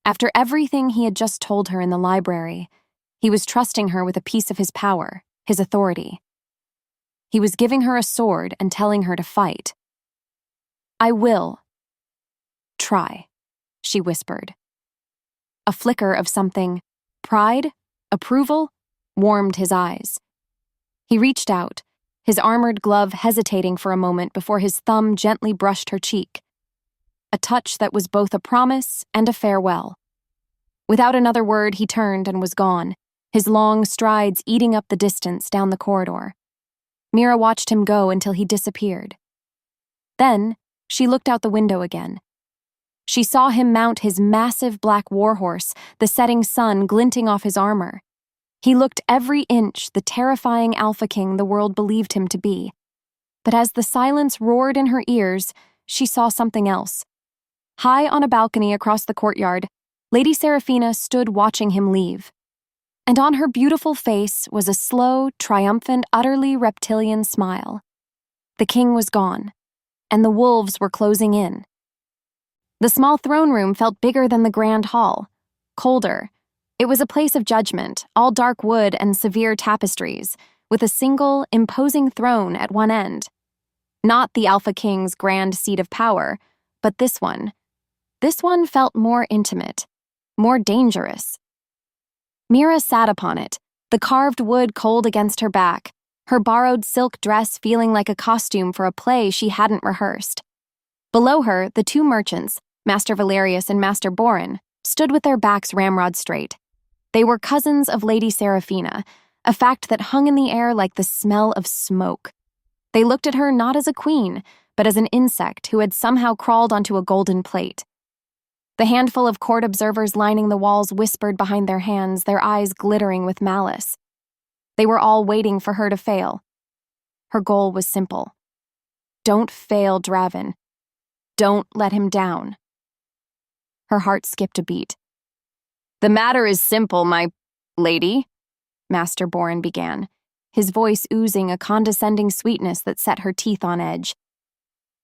After everything he had just told her in the library, he was trusting her with a piece of his power, his authority. He was giving her a sword and telling her to fight. "I will try," she whispered. A flicker of something, pride, approval, warmed his eyes. He reached out, his armored glove hesitating for a moment before his thumb gently brushed her cheek. A touch that was both a promise and a farewell. Without another word, he turned and was gone, his long strides eating up the distance down the corridor. Mira watched him go until he disappeared. Then, she looked out the window again. She saw him mount his massive black warhorse, the setting sun glinting off his armor. He looked every inch the terrifying Alpha King the world believed him to be. But as the silence roared in her ears, she saw something else. High on a balcony across the courtyard, Lady Seraphina stood watching him leave. And on her beautiful face was a slow, triumphant, utterly reptilian smile. The king was gone, and the wolves were closing in. The small throne room felt bigger than the grand hall, colder. It was a place of judgment, all dark wood and severe tapestries, with a single, imposing throne at one end. Not the Alpha King's grand seat of power, but this one. This one felt more intimate, more dangerous. Mira sat upon it, the carved wood cold against her back, her borrowed silk dress feeling like a costume for a play she hadn't rehearsed. Below her, the two merchants, Master Valerius and Master Boren, stood with their backs ramrod straight. They were cousins of Lady Seraphina, a fact that hung in the air like the smell of smoke. They looked at her not as a queen, but as an insect who had somehow crawled onto a golden plate. The handful of court observers lining the walls whispered behind their hands, their eyes glittering with malice. They were all waiting for her to fail. Her goal was simple. Don't fail Draven. Don't let him down. Her heart skipped a beat. "The matter is simple, my lady," Master Boren began, his voice oozing a condescending sweetness that set her teeth on edge.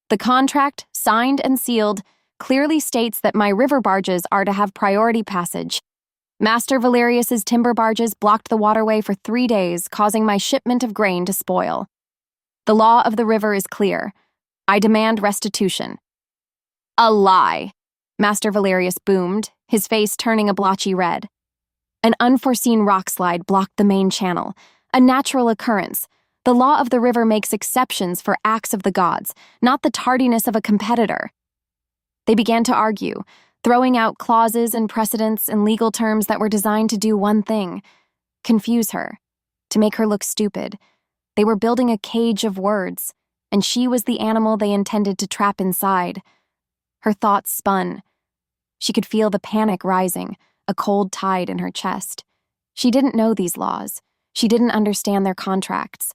"The contract, signed and sealed, clearly states that my river barges are to have priority passage. Master Valerius's timber barges blocked the waterway for 3 days, causing my shipment of grain to spoil. The law of the river is clear. I demand restitution." "A lie," Master Valerius boomed, his face turning a blotchy red. "An unforeseen rockslide blocked the main channel, a natural occurrence. The law of the river makes exceptions for acts of the gods, not the tardiness of a competitor." They began to argue, throwing out clauses and precedents and legal terms that were designed to do one thing: confuse her, to make her look stupid. They were building a cage of words, and she was the animal they intended to trap inside. Her thoughts spun. She could feel the panic rising, a cold tide in her chest. She didn't know these laws. She didn't understand their contracts.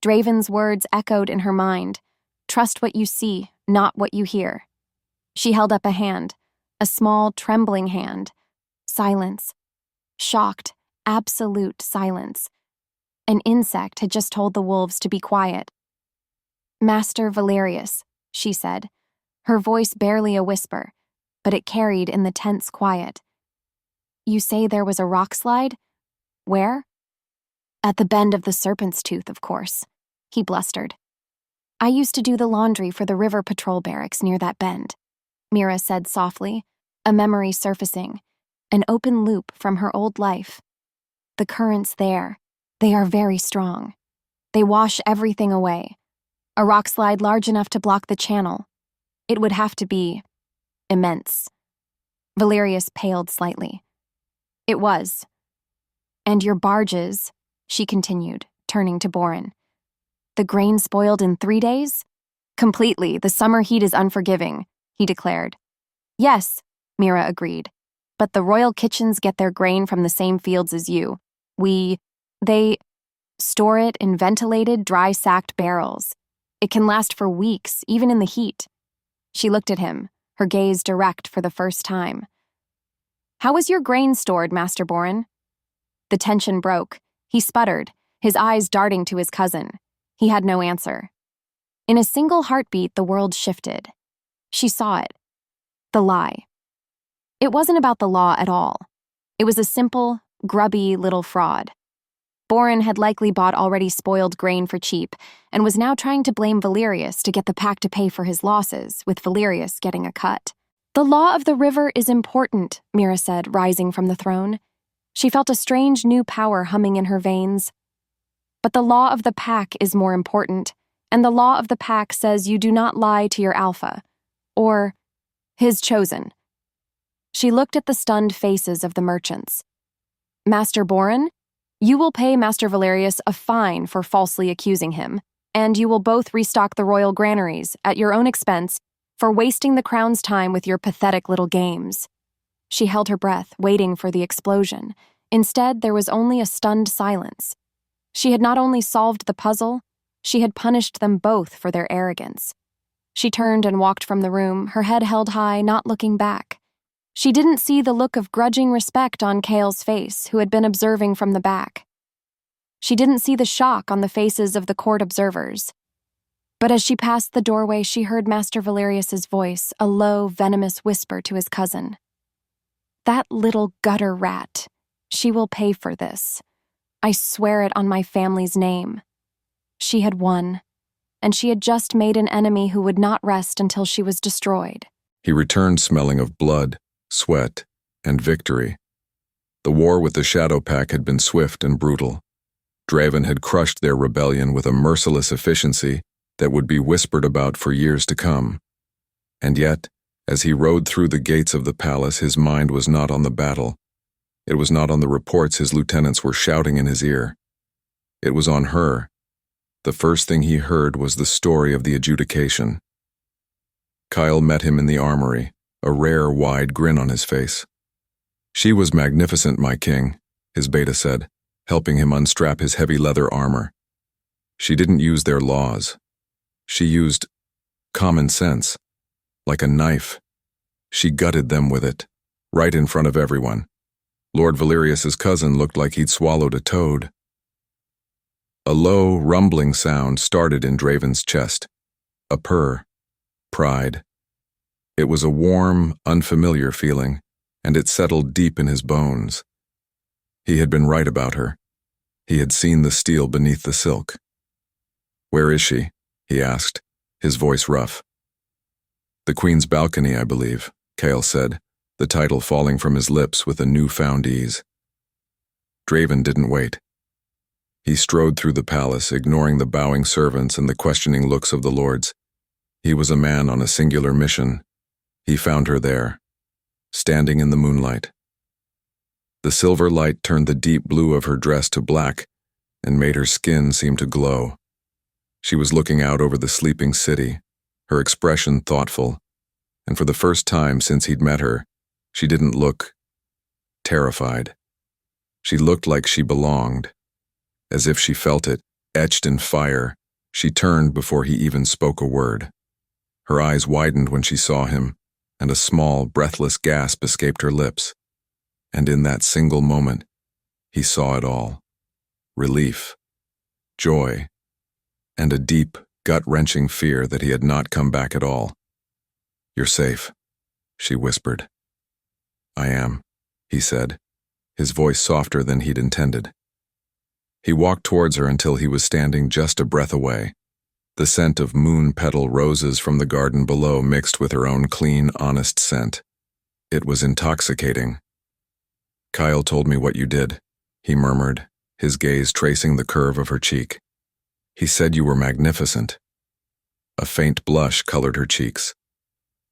Draven's words echoed in her mind. Trust what you see, not what you hear. She held up a hand, a small, trembling hand. Silence. Shocked, absolute silence. An insect had just told the wolves to be quiet. "Master Valerius," she said, her voice barely a whisper, but it carried in the tense quiet. "You say there was a rock slide? Where?" "At the bend of the Serpent's Tooth, of course," he blustered. "I used to do the laundry for the river patrol barracks near that bend," Mira said softly, a memory surfacing, an open loop from her old life. "The currents there, they are very strong. They wash everything away. A rock slide large enough to block the channel. It would have to be immense." Valerius paled slightly. "It was. And your barges," she continued, turning to Boren. "The grain spoiled in 3 days?" "Completely. The summer heat is unforgiving," he declared. "Yes," Mira agreed. "But the royal kitchens get their grain from the same fields as you. They store it in ventilated, dry-sacked barrels. It can last for weeks, even in the heat." She looked at him, her gaze direct for the first time. "How is your grain stored, Master Boren?" The tension broke. He sputtered, his eyes darting to his cousin. He had no answer. In a single heartbeat, the world shifted. She saw it. The lie. It wasn't about the law at all. It was a simple, grubby little fraud. Boren had likely bought already spoiled grain for cheap and was now trying to blame Valerius to get the pack to pay for his losses, with Valerius getting a cut. "The law of the river is important," Mira said, rising from the throne. She felt a strange new power humming in her veins. "But the law of the pack is more important, and the law of the pack says you do not lie to your alpha, or his chosen." She looked at the stunned faces of the merchants. "Master Boren, you will pay Master Valerius a fine for falsely accusing him, and you will both restock the royal granaries, at your own expense, for wasting the crown's time with your pathetic little games." She held her breath, waiting for the explosion. Instead, there was only a stunned silence. She had not only solved the puzzle, she had punished them both for their arrogance. She turned and walked from the room, her head held high, not looking back. She didn't see the look of grudging respect on Cale's face, who had been observing from the back. She didn't see the shock on the faces of the court observers. But as she passed the doorway, she heard Master Valerius's voice, a low, venomous whisper to his cousin. "That little gutter rat. She will pay for this. I swear it on my family's name." She had won, and she had just made an enemy who would not rest until she was destroyed. He returned smelling of blood, sweat, and victory. The war with the Shadow Pack had been swift and brutal. Draven had crushed their rebellion with a merciless efficiency that would be whispered about for years to come. And yet, as he rode through the gates of the palace, his mind was not on the battle. It was not on the reports his lieutenants were shouting in his ear. It was on her. The first thing he heard was the story of the adjudication. Kyle met him in the armory, a rare, wide grin on his face. "She was magnificent, my king," his beta said, helping him unstrap his heavy leather armor. "She didn't use their laws. She used common sense, like a knife. She gutted them with it, right in front of everyone. Lord Valerius's cousin looked like he'd swallowed a toad." A low, rumbling sound started in Draven's chest. A purr. Pride. It was a warm, unfamiliar feeling, and it settled deep in his bones. He had been right about her. He had seen the steel beneath the silk. "Where is she?" he asked, his voice rough. "The Queen's balcony, I believe," Kale said, the title falling from his lips with a newfound ease. Draven didn't wait. He strode through the palace, ignoring the bowing servants and the questioning looks of the lords. He was a man on a singular mission. He found her there. standing in the moonlight. The silver light turned the deep blue of her dress to black and made her skin seem to glow. She was looking out over the sleeping city, her expression thoughtful, and for the first time since he'd met her, she didn't look terrified. She looked like she belonged, as if she felt it, etched in fire. She turned before he even spoke a word. Her eyes widened when she saw him, and a small, breathless gasp escaped her lips. And in that single moment, he saw it all. Relief, joy, and a deep, gut-wrenching fear that he had not come back at all. "You're safe," she whispered. "I am," he said, his voice softer than he'd intended. He walked towards her until he was standing just a breath away. The scent of moon-petal roses from the garden below mixed with her own clean, honest scent. It was intoxicating. "Kyle told me what you did," he murmured, his gaze tracing the curve of her cheek. "He said you were magnificent." A faint blush colored her cheeks.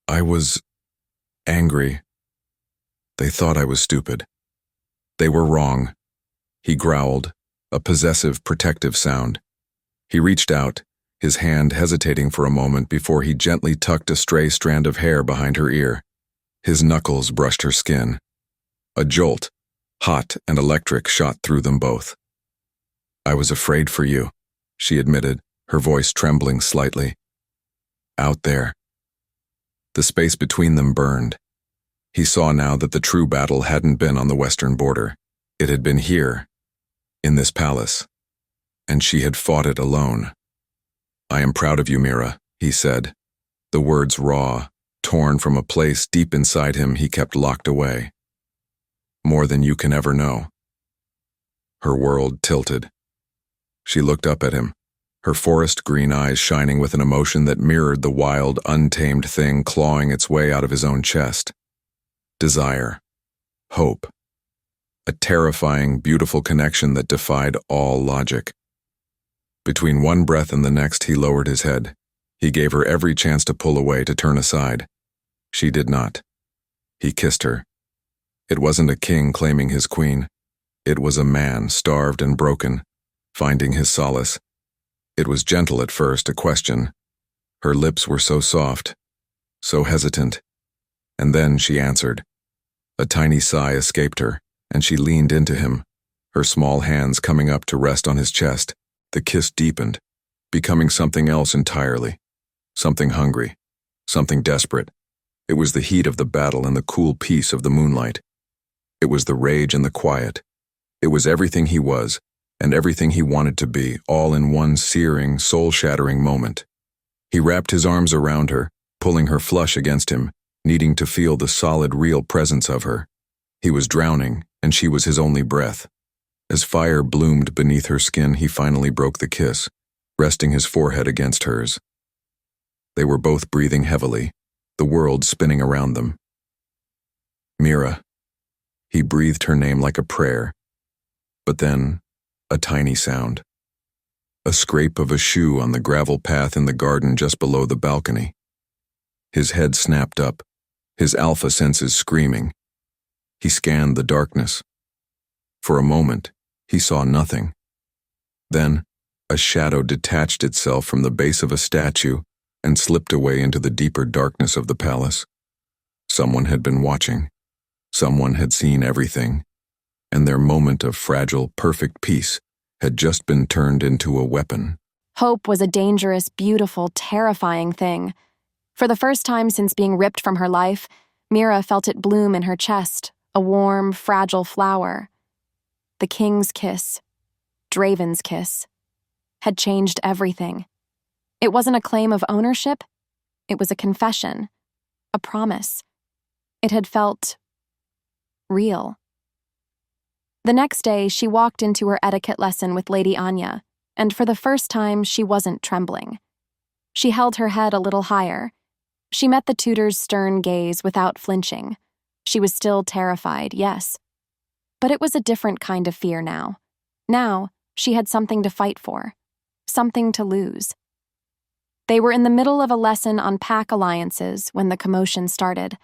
"I was angry. They thought I was stupid. They were wrong," he growled, a possessive, protective sound. He reached out, his hand hesitating for a moment before he gently tucked a stray strand of hair behind her ear. His knuckles brushed her skin. A jolt, hot and electric, shot through them both. "I was afraid for you," she admitted, her voice trembling slightly. "Out there." The space between them burned. He saw now that the true battle hadn't been on the western border. It had been here, in this palace, and she had fought it alone. "I am proud of you, Mira," he said, the words raw, torn from a place deep inside him he kept locked away. "More than you can ever know." Her world tilted. She looked up at him, her forest green eyes shining with an emotion that mirrored the wild, untamed thing clawing its way out of his own chest. Desire. Hope. A terrifying, beautiful connection that defied all logic. Between one breath and the next, he lowered his head. He gave her every chance to pull away, to turn aside. She did not. He kissed her. It wasn't a king claiming his queen. It was a man, starved and broken, finding his solace. It was gentle at first, a question. Her lips were so soft, so hesitant. And then she answered. A tiny sigh escaped her, and she leaned into him, her small hands coming up to rest on his chest. The kiss deepened, becoming something else entirely. Something hungry, something desperate. It was the heat of the battle and the cool peace of the moonlight. It was the rage and the quiet. It was everything he was, and everything he wanted to be, all in one searing, soul-shattering moment. He wrapped his arms around her, pulling her flush against him, needing to feel the solid, real presence of her. He was drowning, and she was his only breath. As fire bloomed beneath her skin, he finally broke the kiss, resting his forehead against hers. They were both breathing heavily, the world spinning around them. "Mira." He breathed her name like a prayer. But then, a tiny sound. A scrape of a shoe on the gravel path in the garden just below the balcony. His head snapped up, his alpha senses screaming. He scanned the darkness. For a moment, he saw nothing. Then, a shadow detached itself from the base of a statue and slipped away into the deeper darkness of the palace. Someone had been watching. Someone had seen everything, and their moment of fragile, perfect peace had just been turned into a weapon. Hope was a dangerous, beautiful, terrifying thing. For the first time since being ripped from her life, Mira felt it bloom in her chest, a warm, fragile flower. The king's kiss, Draven's kiss, had changed everything. It wasn't a claim of ownership. It was a confession, a promise. It had felt real. The next day, she walked into her etiquette lesson with Lady Anya, and for the first time, she wasn't trembling. She held her head a little higher. She met the tutor's stern gaze without flinching. She was still terrified, yes. But it was a different kind of fear now. Now, she had something to fight for, something to lose. They were in the middle of a lesson on pack alliances when the commotion started.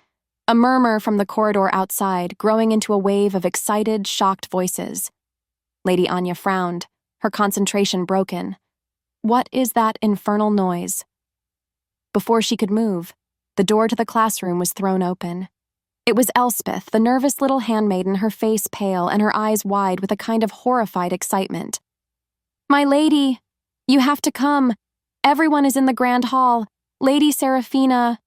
A murmur from the corridor outside, growing into a wave of excited, shocked voices. Lady Anya frowned, her concentration broken. What is that infernal noise? Before she could move, the door to the classroom was thrown open. It was Elspeth, the nervous little handmaiden, her face pale and her eyes wide with a kind of horrified excitement. "My lady, you have to come. Everyone is in the grand hall. Lady Seraphina."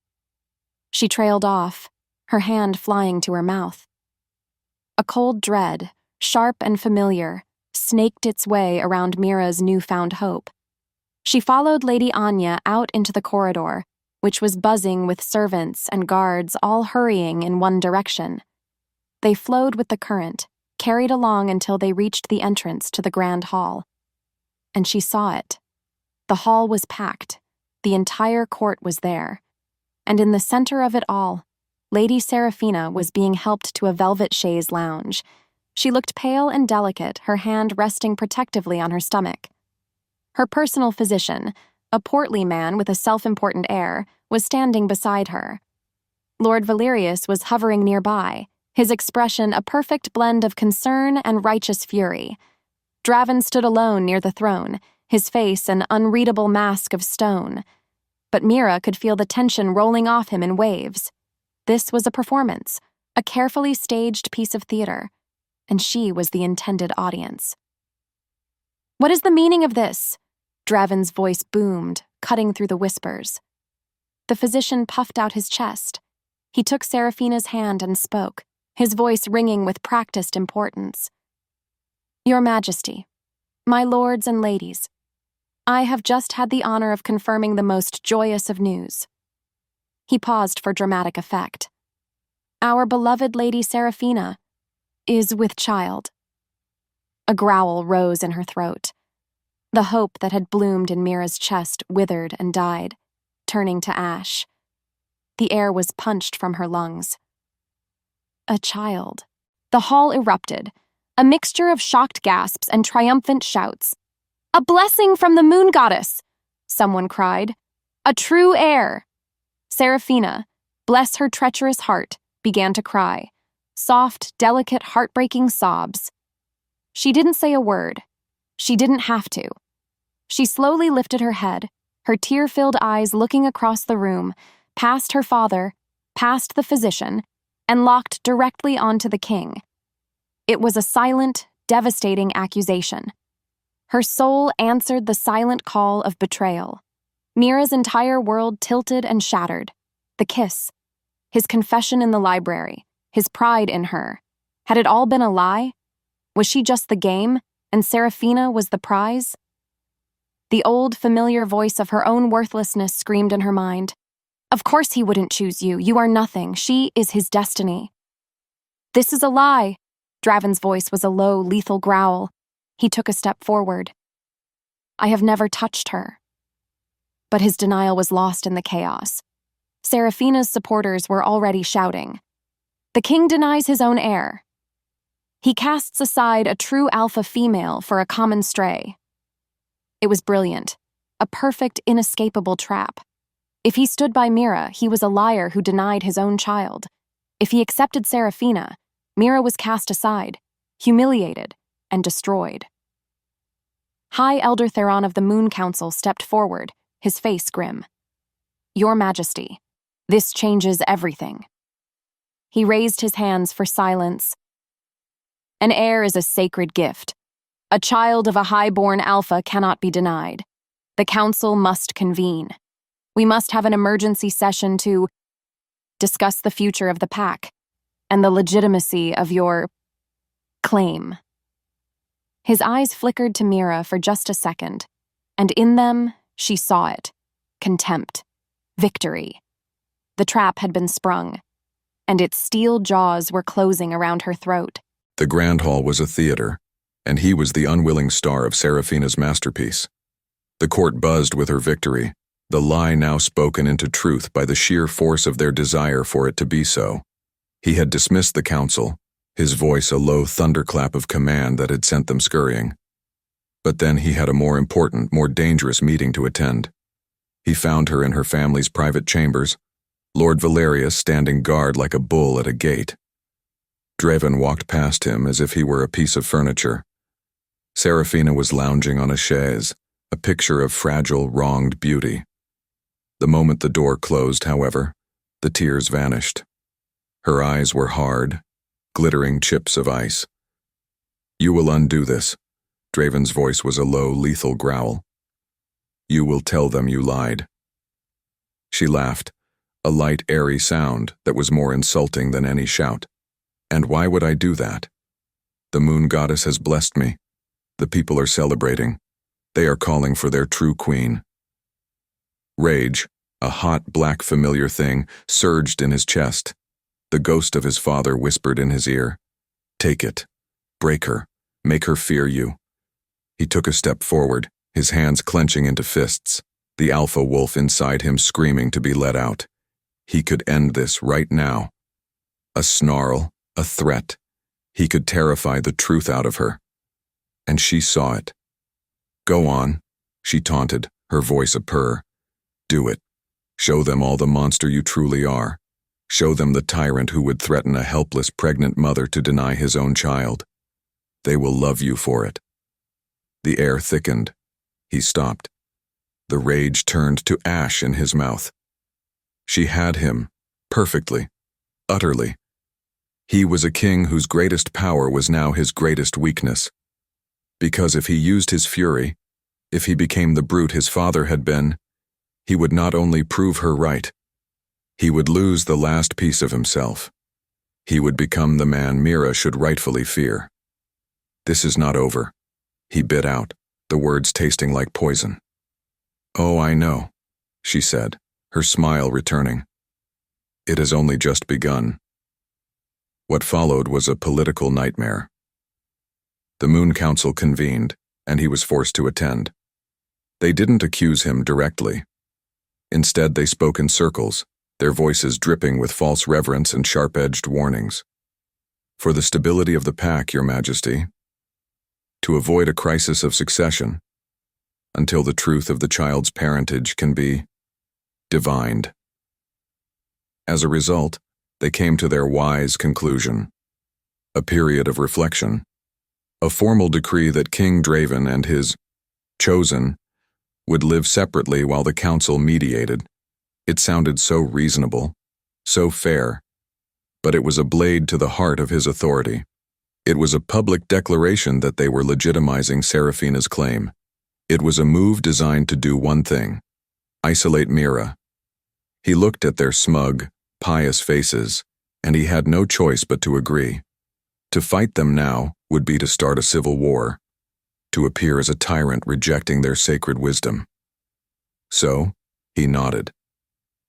She trailed off, her hand flying to her mouth. A cold dread, sharp and familiar, snaked its way around Mira's newfound hope. She followed Lady Anya out into the corridor, which was buzzing with servants and guards all hurrying in one direction. They flowed with the current, carried along until they reached the entrance to the grand hall. And she saw it. The hall was packed. The entire court was there. And in the center of it all, Lady Seraphina was being helped to a velvet chaise lounge. She looked pale and delicate, her hand resting protectively on her stomach. Her personal physician, a portly man with a self-important air, was standing beside her. Lord Valerius was hovering nearby, his expression a perfect blend of concern and righteous fury. Draven stood alone near the throne, his face an unreadable mask of stone. But Mira could feel the tension rolling off him in waves. This was a performance, a carefully staged piece of theater, and she was the intended audience. "What is the meaning of this?" Draven's voice boomed, cutting through the whispers. The physician puffed out his chest. He took Seraphina's hand and spoke, his voice ringing with practiced importance. "Your Majesty, my lords and ladies, I have just had the honor of confirming the most joyous of news." He paused for dramatic effect. "Our beloved Lady Seraphina is with child." A growl rose in her throat. The hope that had bloomed in Mira's chest withered and died, turning to ash. The air was punched from her lungs. A child. The hall erupted, a mixture of shocked gasps and triumphant shouts. "A blessing from the moon goddess!" someone cried. "A true heir!" Seraphina, bless her treacherous heart, began to cry. Soft, delicate, heartbreaking sobs. She didn't say a word. She didn't have to. She slowly lifted her head, her tear-filled eyes looking across the room, past her father, past the physician, and locked directly onto the king. It was a silent, devastating accusation. Her soul answered the silent call of betrayal. Mira's entire world tilted and shattered. The kiss, his confession in the library, his pride in her. Had it all been a lie? Was she just the game, and Seraphina was the prize? The old, familiar voice of her own worthlessness screamed in her mind. "Of course he wouldn't choose you. You are nothing. She is his destiny." "This is a lie." Draven's voice was a low, lethal growl. He took a step forward. "I have never touched her." But his denial was lost in the chaos. Seraphina's supporters were already shouting. "The king denies his own heir. He casts aside a true alpha female for a common stray." It was brilliant, a perfect, inescapable trap. If he stood by Mira, he was a liar who denied his own child. If he accepted Seraphina, Mira was cast aside, humiliated, and destroyed. High Elder Theron of the Moon Council stepped forward, his face grim. "Your Majesty, this changes everything." He raised his hands for silence. "An heir is a sacred gift. A child of a high-born alpha cannot be denied. The council must convene. We must have an emergency session to discuss the future of the pack and the legitimacy of your claim." His eyes flickered to Mira for just a second, and in them, she saw it. Contempt. Victory. The trap had been sprung, and its steel jaws were closing around her throat. The Grand Hall was a theater, and he was the unwilling star of Seraphina's masterpiece. The court buzzed with her victory, the lie now spoken into truth by the sheer force of their desire for it to be so. He had dismissed the council, his voice a low thunderclap of command that had sent them scurrying. But then he had a more important, more dangerous meeting to attend. He found her in her family's private chambers, Lord Valerius standing guard like a bull at a gate. Draven walked past him as if he were a piece of furniture. Seraphina was lounging on a chaise, a picture of fragile, wronged beauty. The moment the door closed, however, the tears vanished. Her eyes were hard, glittering chips of ice. "You will undo this." Draven's voice was a low, lethal growl. "You will tell them you lied." She laughed, a light, airy sound that was more insulting than any shout. "And why would I do that? The moon goddess has blessed me. The people are celebrating. They are calling for their true queen." Rage, a hot, black familiar thing, surged in his chest. The ghost of his father whispered in his ear, "Take it. Break her. Make her fear you." He took a step forward, his hands clenching into fists, the alpha wolf inside him screaming to be let out. He could end this right now. A snarl, a threat. He could terrify the truth out of her. And she saw it. "Go on," she taunted, her voice a purr. "Do it. Show them all the monster you truly are. Show them the tyrant who would threaten a helpless pregnant mother to deny his own child. They will love you for it." The air thickened. He stopped. The rage turned to ash in his mouth. She had him, perfectly, utterly. He was a king whose greatest power was now his greatest weakness. Because if he used his fury, if he became the brute his father had been, he would not only prove her right, he would lose the last piece of himself. He would become the man Mira should rightfully fear. "This is not over," he bit out, the words tasting like poison. "Oh, I know," she said, her smile returning. "It has only just begun." What followed was a political nightmare. The Moon Council convened, and he was forced to attend. They didn't accuse him directly. Instead, they spoke in circles, their voices dripping with false reverence and sharp-edged warnings. "For the stability of the pack, Your Majesty. To avoid a crisis of succession, until the truth of the child's parentage can be divined." As a result, they came to their wise conclusion. A period of reflection. A formal decree that King Draven and his chosen would live separately while the council mediated. It sounded so reasonable, so fair, but it was a blade to the heart of his authority. It was a public declaration that they were legitimizing Seraphina's claim. It was a move designed to do one thing: isolate Mira. He looked at their smug, pious faces, and he had no choice but to agree. To fight them now would be to start a civil war, to appear as a tyrant rejecting their sacred wisdom. So, he nodded.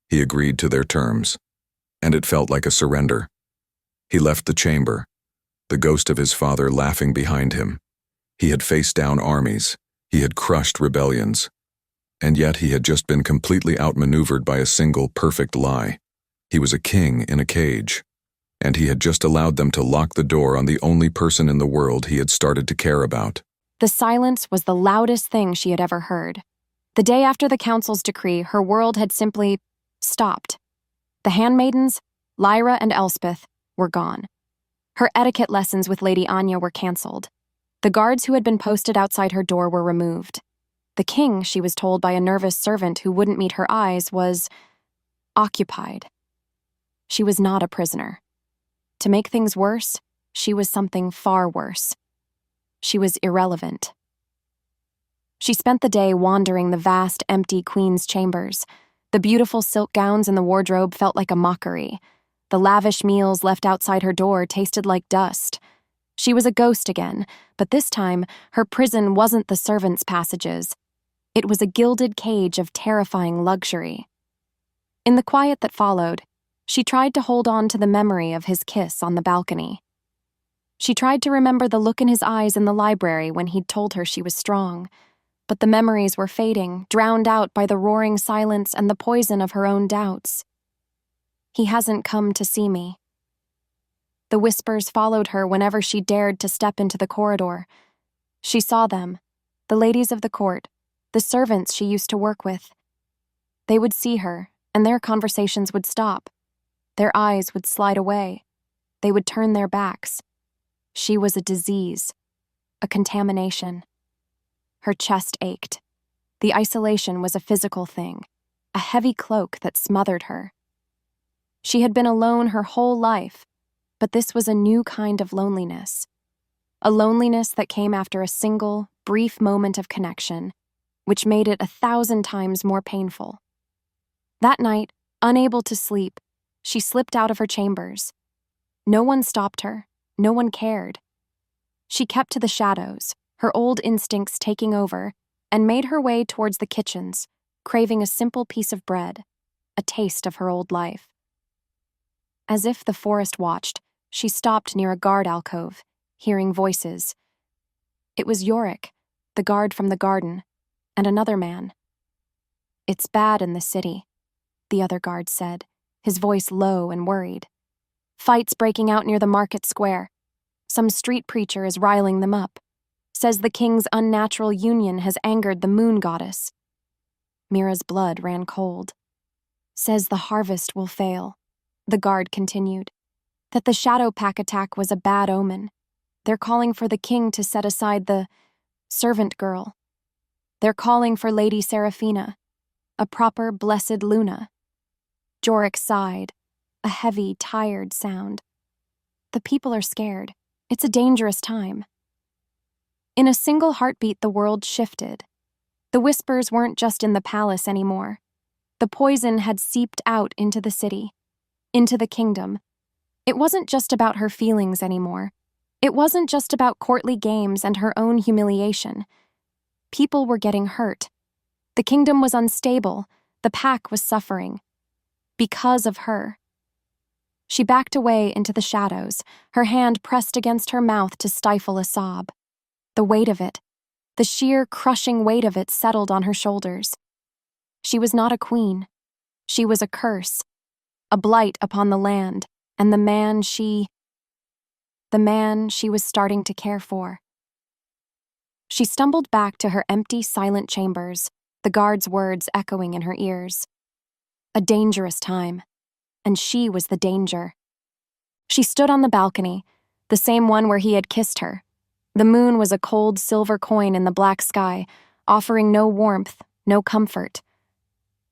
He agreed to their terms, and it felt like a surrender. He left the chamber, the ghost of his father laughing behind him. He had faced down armies, he had crushed rebellions, and yet he had just been completely outmaneuvered by a single perfect lie. He was a king in a cage, and he had just allowed them to lock the door on the only person in the world he had started to care about. The silence was the loudest thing she had ever heard. The day after the council's decree, her world had simply stopped. The handmaidens, Lyra and Elspeth, were gone. Her etiquette lessons with Lady Anya were cancelled. The guards who had been posted outside her door were removed. The king, she was told by a nervous servant who wouldn't meet her eyes, was occupied. She was not a prisoner. To make things worse, she was something far worse. She was irrelevant. She spent the day wandering the vast, empty queen's chambers. The beautiful silk gowns in the wardrobe felt like a mockery. The lavish meals left outside her door tasted like dust. She was a ghost again, but this time, her prison wasn't the servants' passages. It was a gilded cage of terrifying luxury. In the quiet that followed, she tried to hold on to the memory of his kiss on the balcony. She tried to remember the look in his eyes in the library when he'd told her she was strong, but the memories were fading, drowned out by the roaring silence and the poison of her own doubts. "He hasn't come to see me." The whispers followed her whenever she dared to step into the corridor. She saw them, the ladies of the court, the servants she used to work with. They would see her, and their conversations would stop. Their eyes would slide away. They would turn their backs. She was a disease, a contamination. Her chest ached. The isolation was a physical thing, a heavy cloak that smothered her. She had been alone her whole life, but this was a new kind of loneliness. A loneliness that came after a single, brief moment of connection, which made it 1,000 times more painful. That night, unable to sleep, she slipped out of her chambers. No one stopped her. No one cared. She kept to the shadows, her old instincts taking over, and made her way towards the kitchens, craving a simple piece of bread, a taste of her old life. As if the forest watched, she stopped near a guard alcove, hearing voices. It was Yorick, the guard from the garden, and another man. "It's bad in the city," the other guard said, his voice low and worried. "Fights breaking out near the market square. Some street preacher is riling them up. Says the king's unnatural union has angered the moon goddess." Mira's blood ran cold. "Says the harvest will fail," the guard continued. "That the Shadow Pack attack was a bad omen. They're calling for the king to set aside the servant girl. They're calling for Lady Seraphina, a proper blessed Luna." Jorik sighed, a heavy, tired sound. "The people are scared. It's a dangerous time." In a single heartbeat, the world shifted. The whispers weren't just in the palace anymore. The poison had seeped out into the city, into the kingdom. It wasn't just about her feelings anymore. It wasn't just about courtly games and her own humiliation. People were getting hurt. The kingdom was unstable. The pack was suffering. Because of her. She backed away into the shadows, her hand pressed against her mouth to stifle a sob. The weight of it, the sheer crushing weight of it, settled on her shoulders. She was not a queen. She was a curse, a blight upon the land, and the man she was starting to care for. She stumbled back to her empty, silent chambers, the guard's words echoing in her ears. A dangerous time, and she was the danger. She stood on the balcony, the same one where he had kissed her. The moon was a cold silver coin in the black sky, offering no warmth, no comfort.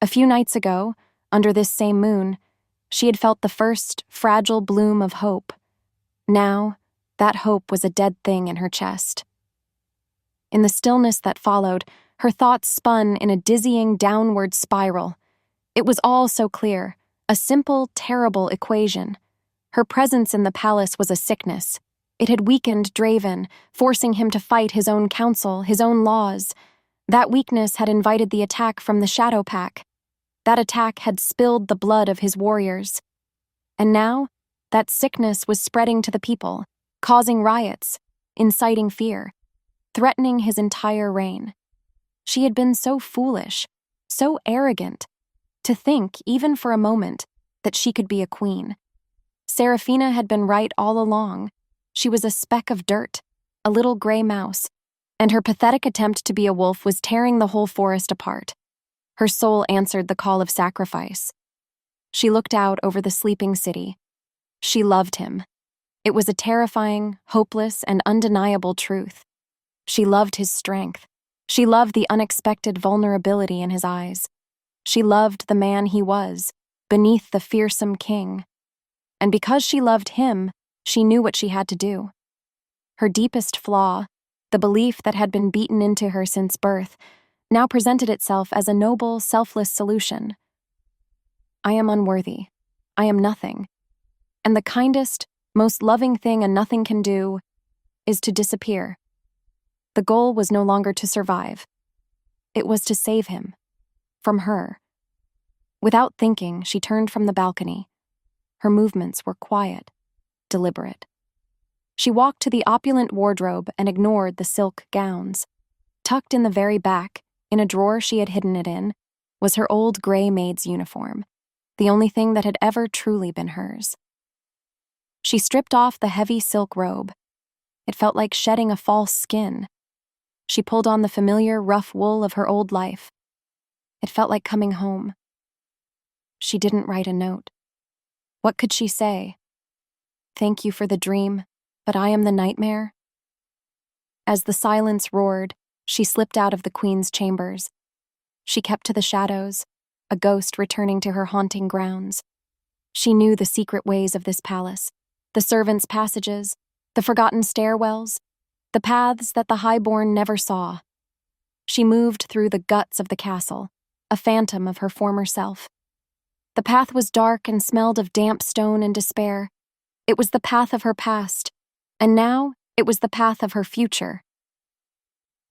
A few nights ago, under this same moon, she had felt the first fragile bloom of hope. Now, that hope was a dead thing in her chest. In the stillness that followed, her thoughts spun in a dizzying downward spiral. It was all so clear, a simple, terrible equation. Her presence in the palace was a sickness. It had weakened Draven, forcing him to fight his own council, his own laws. That weakness had invited the attack from the Shadow Pack. That attack had spilled the blood of his warriors. And now, that sickness was spreading to the people, causing riots, inciting fear, threatening his entire reign. She had been so foolish, so arrogant, to think, even for a moment, that she could be a queen. Seraphina had been right all along. She was a speck of dirt, a little gray mouse, and her pathetic attempt to be a wolf was tearing the whole forest apart. Her soul answered the call of sacrifice. She looked out over the sleeping city. She loved him. It was a terrifying, hopeless, and undeniable truth. She loved his strength. She loved the unexpected vulnerability in his eyes. She loved the man he was, beneath the fearsome king. And because she loved him, she knew what she had to do. Her deepest flaw, the belief that had been beaten into her since birth, now presented itself as a noble, selfless solution. I am unworthy. I am nothing. And the kindest, most loving thing a nothing can do is to disappear. The goal was no longer to survive. It was to save him. From her. Without thinking, she turned from the balcony. Her movements were quiet, deliberate. She walked to the opulent wardrobe and ignored the silk gowns. Tucked in the very back, in a drawer she had hidden it in, was her old gray maid's uniform, the only thing that had ever truly been hers. She stripped off the heavy silk robe. It felt like shedding a false skin. She pulled on the familiar, rough wool of her old life. It felt like coming home. she didn't write a note. What could she say? Thank you for the dream, but I am the nightmare? As the silence roared, she slipped out of the queen's chambers. She kept to the shadows, a ghost returning to her haunting grounds. She knew the secret ways of this palace, the servants' passages, the forgotten stairwells, the paths that the highborn never saw. She moved through the guts of the castle, a phantom of her former self. The path was dark and smelled of damp stone and despair. It was the path of her past, and now it was the path of her future.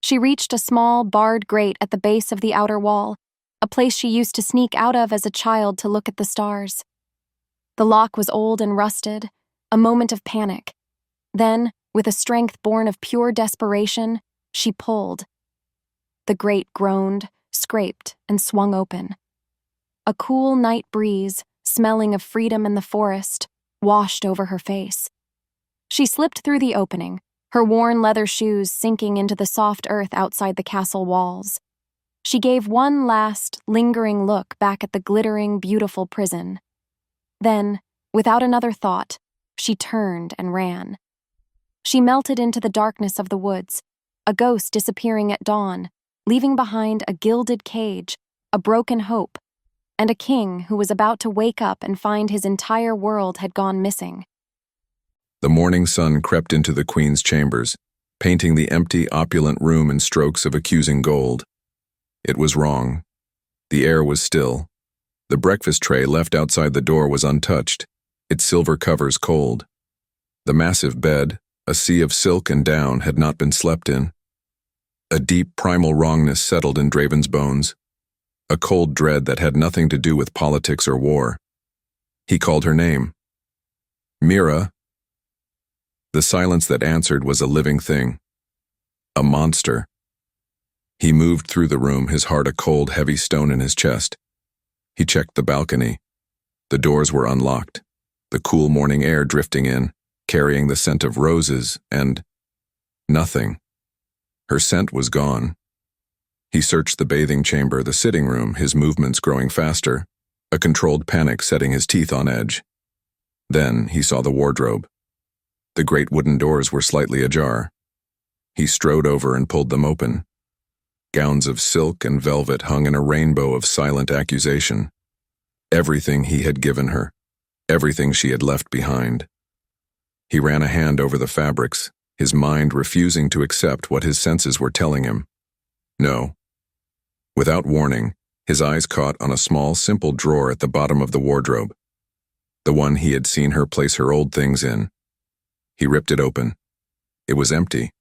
She reached a small, barred grate at the base of the outer wall, a place she used to sneak out of as a child to look at the stars. The lock was old and rusted, a moment of panic. Then, with a strength born of pure desperation, she pulled. The grate groaned, scraped, and swung open. A cool night breeze, smelling of freedom and the forest, washed over her face. She slipped through the opening, her worn leather shoes sinking into the soft earth outside the castle walls. She gave one last, lingering look back at the glittering, beautiful prison. Then, without another thought, she turned and ran. She melted into the darkness of the woods, a ghost disappearing at dawn, leaving behind a gilded cage, a broken hope, and a king who was about to wake up and find his entire world had gone missing. The morning sun crept into the queen's chambers, painting the empty, opulent room in strokes of accusing gold. It was wrong. The air was still. The breakfast tray left outside the door was untouched, its silver covers cold. The massive bed, a sea of silk and down, had not been slept in. A deep primal wrongness settled in Draven's bones, a cold dread that had nothing to do with politics or war. He called her name. Mira. The silence that answered was a living thing. A monster. He moved through the room, his heart a cold, heavy stone in his chest. He checked the balcony. The doors were unlocked, the cool morning air drifting in, carrying the scent of roses, and nothing. Her scent was gone. He searched the bathing chamber, the sitting room, his movements growing faster, a controlled panic setting his teeth on edge. Then he saw the wardrobe. The great wooden doors were slightly ajar. He strode over and pulled them open. Gowns of silk and velvet hung in a rainbow of silent accusation. Everything he had given her, everything she had left behind. He ran a hand over the fabrics, his mind refusing to accept what his senses were telling him. No. Without warning, his eyes caught on a small, simple drawer at the bottom of the wardrobe, the one he had seen her place her old things in. He ripped it open. It was empty.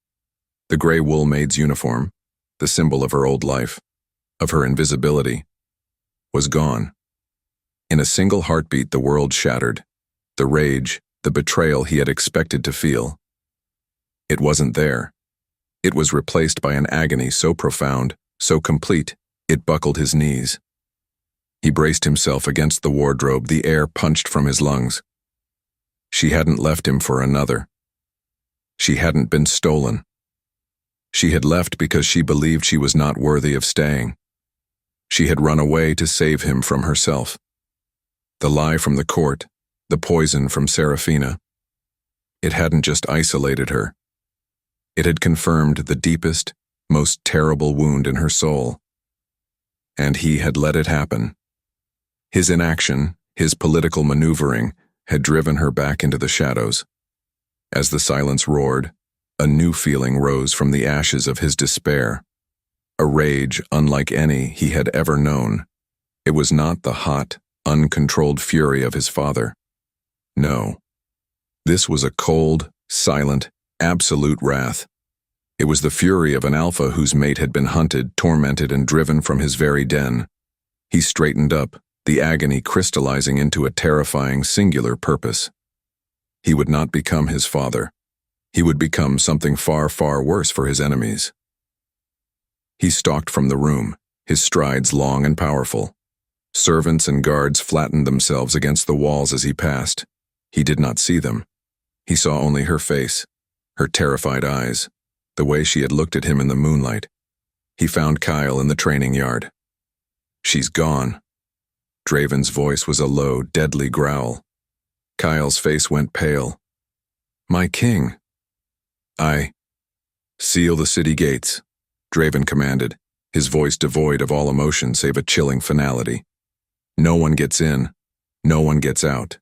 The gray wool maid's uniform, the symbol of her old life, of her invisibility, was gone. In a single heartbeat, the world shattered. The rage, the betrayal he had expected to feel. It wasn't there. It was replaced by an agony so profound, so complete, it buckled his knees. He braced himself against the wardrobe, the air punched from his lungs. She hadn't left him for another. She hadn't been stolen. She had left because she believed she was not worthy of staying. She had run away to save him from herself. The lie from the court, the poison from Serafina. It hadn't just isolated her. It had confirmed the deepest, most terrible wound in her soul. And he had let it happen. His inaction, his political maneuvering, had driven her back into the shadows. As the silence roared, a new feeling rose from the ashes of his despair. A rage unlike any he had ever known. It was not the hot, uncontrolled fury of his father. No. This was a cold, silent, absolute wrath. It was the fury of an alpha whose mate had been hunted, tormented, and driven from his very den. He straightened up, the agony crystallizing into a terrifying, singular purpose. He would not become his father. He would become something far, far worse for his enemies. He stalked from the room, his strides long and powerful. Servants and guards flattened themselves against the walls as he passed. He did not see them. He saw only her face, her terrified eyes, the way she had looked at him in the moonlight. He found Kyle in the training yard. She's gone. Draven's voice was a low, deadly growl. Kyle's face went pale. "My king." "I seal the city gates," Draven commanded, his voice devoid of all emotion save a chilling finality. "No one gets in. No one gets out.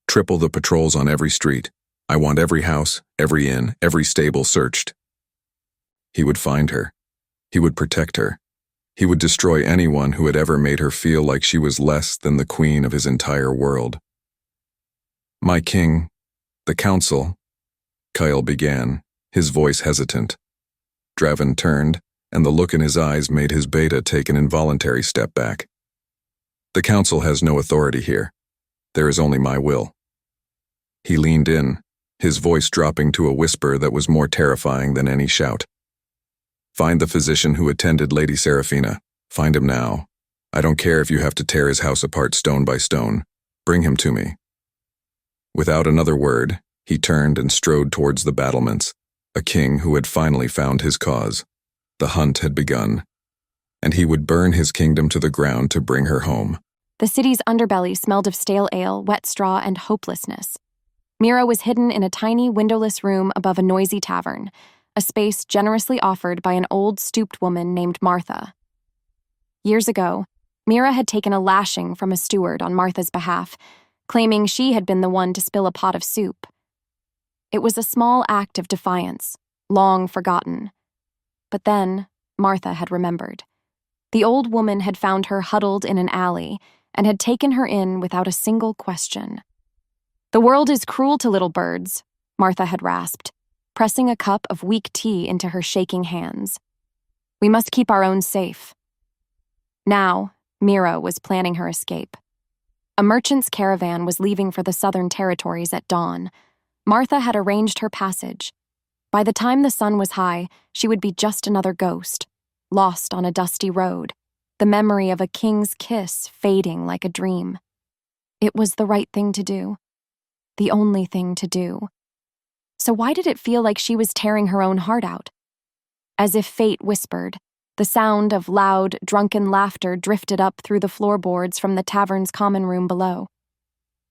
Triple the patrols on every street. I want every house, every inn, every stable searched." He would find her. He would protect her. He would destroy anyone who had ever made her feel like she was less than the queen of his entire world. "My king, the council," Kyle began, his voice hesitant. Draven turned, and the look in his eyes made his beta take an involuntary step back. "The council has no authority here. There is only my will." He leaned in, his voice dropping to a whisper that was more terrifying than any shout. "Find the physician who attended Lady Seraphina. Find him now. I don't care if you have to tear his house apart stone by stone. Bring him to me." Without another word, he turned and strode towards the battlements, a king who had finally found his cause. The hunt had begun, and he would burn his kingdom to the ground to bring her home. The city's underbelly smelled of stale ale, wet straw, and hopelessness. Mira was hidden in a tiny, windowless room above a noisy tavern, a space generously offered by an old, stooped woman named Martha. Years ago, Mira had taken a lashing from a steward on Martha's behalf, claiming she had been the one to spill a pot of soup. It was a small act of defiance, long forgotten. But then, Martha had remembered. The old woman had found her huddled in an alley and had taken her in without a single question. "The world is cruel to little birds," Martha had rasped, pressing a cup of weak tea into her shaking hands. "We must keep our own safe." Now, Mira was planning her escape. A merchant's caravan was leaving for the southern territories at dawn. Martha had arranged her passage. By the time the sun was high, she would be just another ghost, lost on a dusty road, the memory of a king's kiss fading like a dream. It was the right thing to do. The only thing to do. So why did it feel like she was tearing her own heart out? As if fate whispered, the sound of loud, drunken laughter drifted up through the floorboards from the tavern's common room below.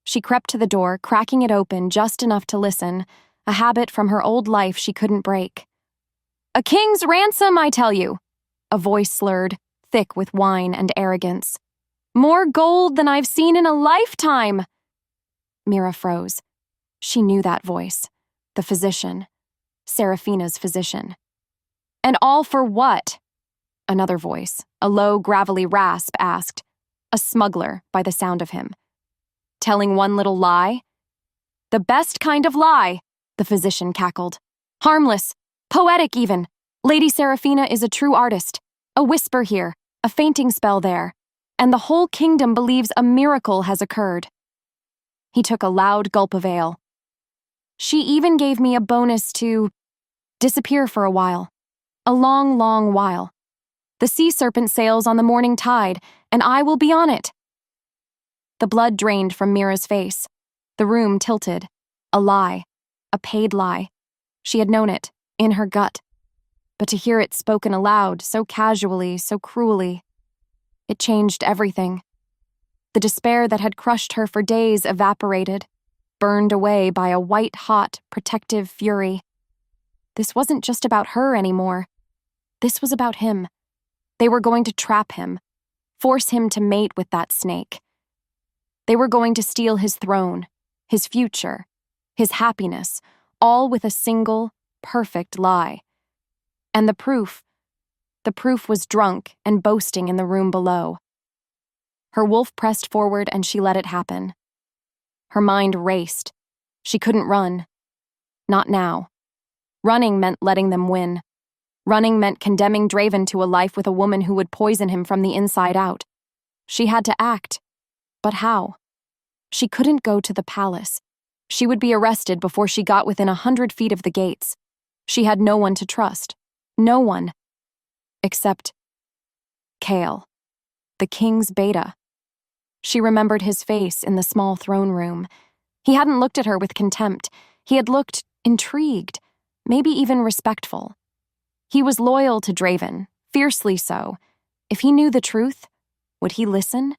She crept to the door, cracking it open just enough to listen, a habit from her old life she couldn't break. "A king's ransom, I tell you," a voice slurred, thick with wine and arrogance. "More gold than I've seen in a lifetime." Mira froze. She knew that voice. The physician. Seraphina's physician. "And all for what?" Another voice, a low, gravelly rasp, asked. A smuggler, by the sound of him. "Telling one little lie?" "The best kind of lie," the physician cackled. "Harmless, poetic even. Lady Seraphina is a true artist. A whisper here, a fainting spell there, and the whole kingdom believes a miracle has occurred." He took a loud gulp of ale. "She even gave me a bonus to disappear for a while. A long, long while. The sea serpent sails on the morning tide, and I will be on it." The blood drained from Mira's face. The room tilted. A lie. A paid lie. She had known it, in her gut. But to hear it spoken aloud, so casually, so cruelly, it changed everything. The despair that had crushed her for days evaporated, burned away by a white-hot, protective fury. This wasn't just about her anymore. This was about him. They were going to trap him, force him to mate with that snake. They were going to steal his throne, his future, his happiness, all with a single, perfect lie. And the proof was drunk and boasting in the room below. Her wolf pressed forward and she let it happen. Her mind raced. She couldn't run. Not now. Running meant letting them win. Running meant condemning Draven to a life with a woman who would poison him from the inside out. She had to act. But how? She couldn't go to the palace. She would be arrested before she got within 100 feet of the gates. She had no one to trust. No one. Except Kale, the king's beta. She remembered his face in the small throne room. He hadn't looked at her with contempt. He had looked intrigued, maybe even respectful. He was loyal to Draven, fiercely so. If he knew the truth, would he listen?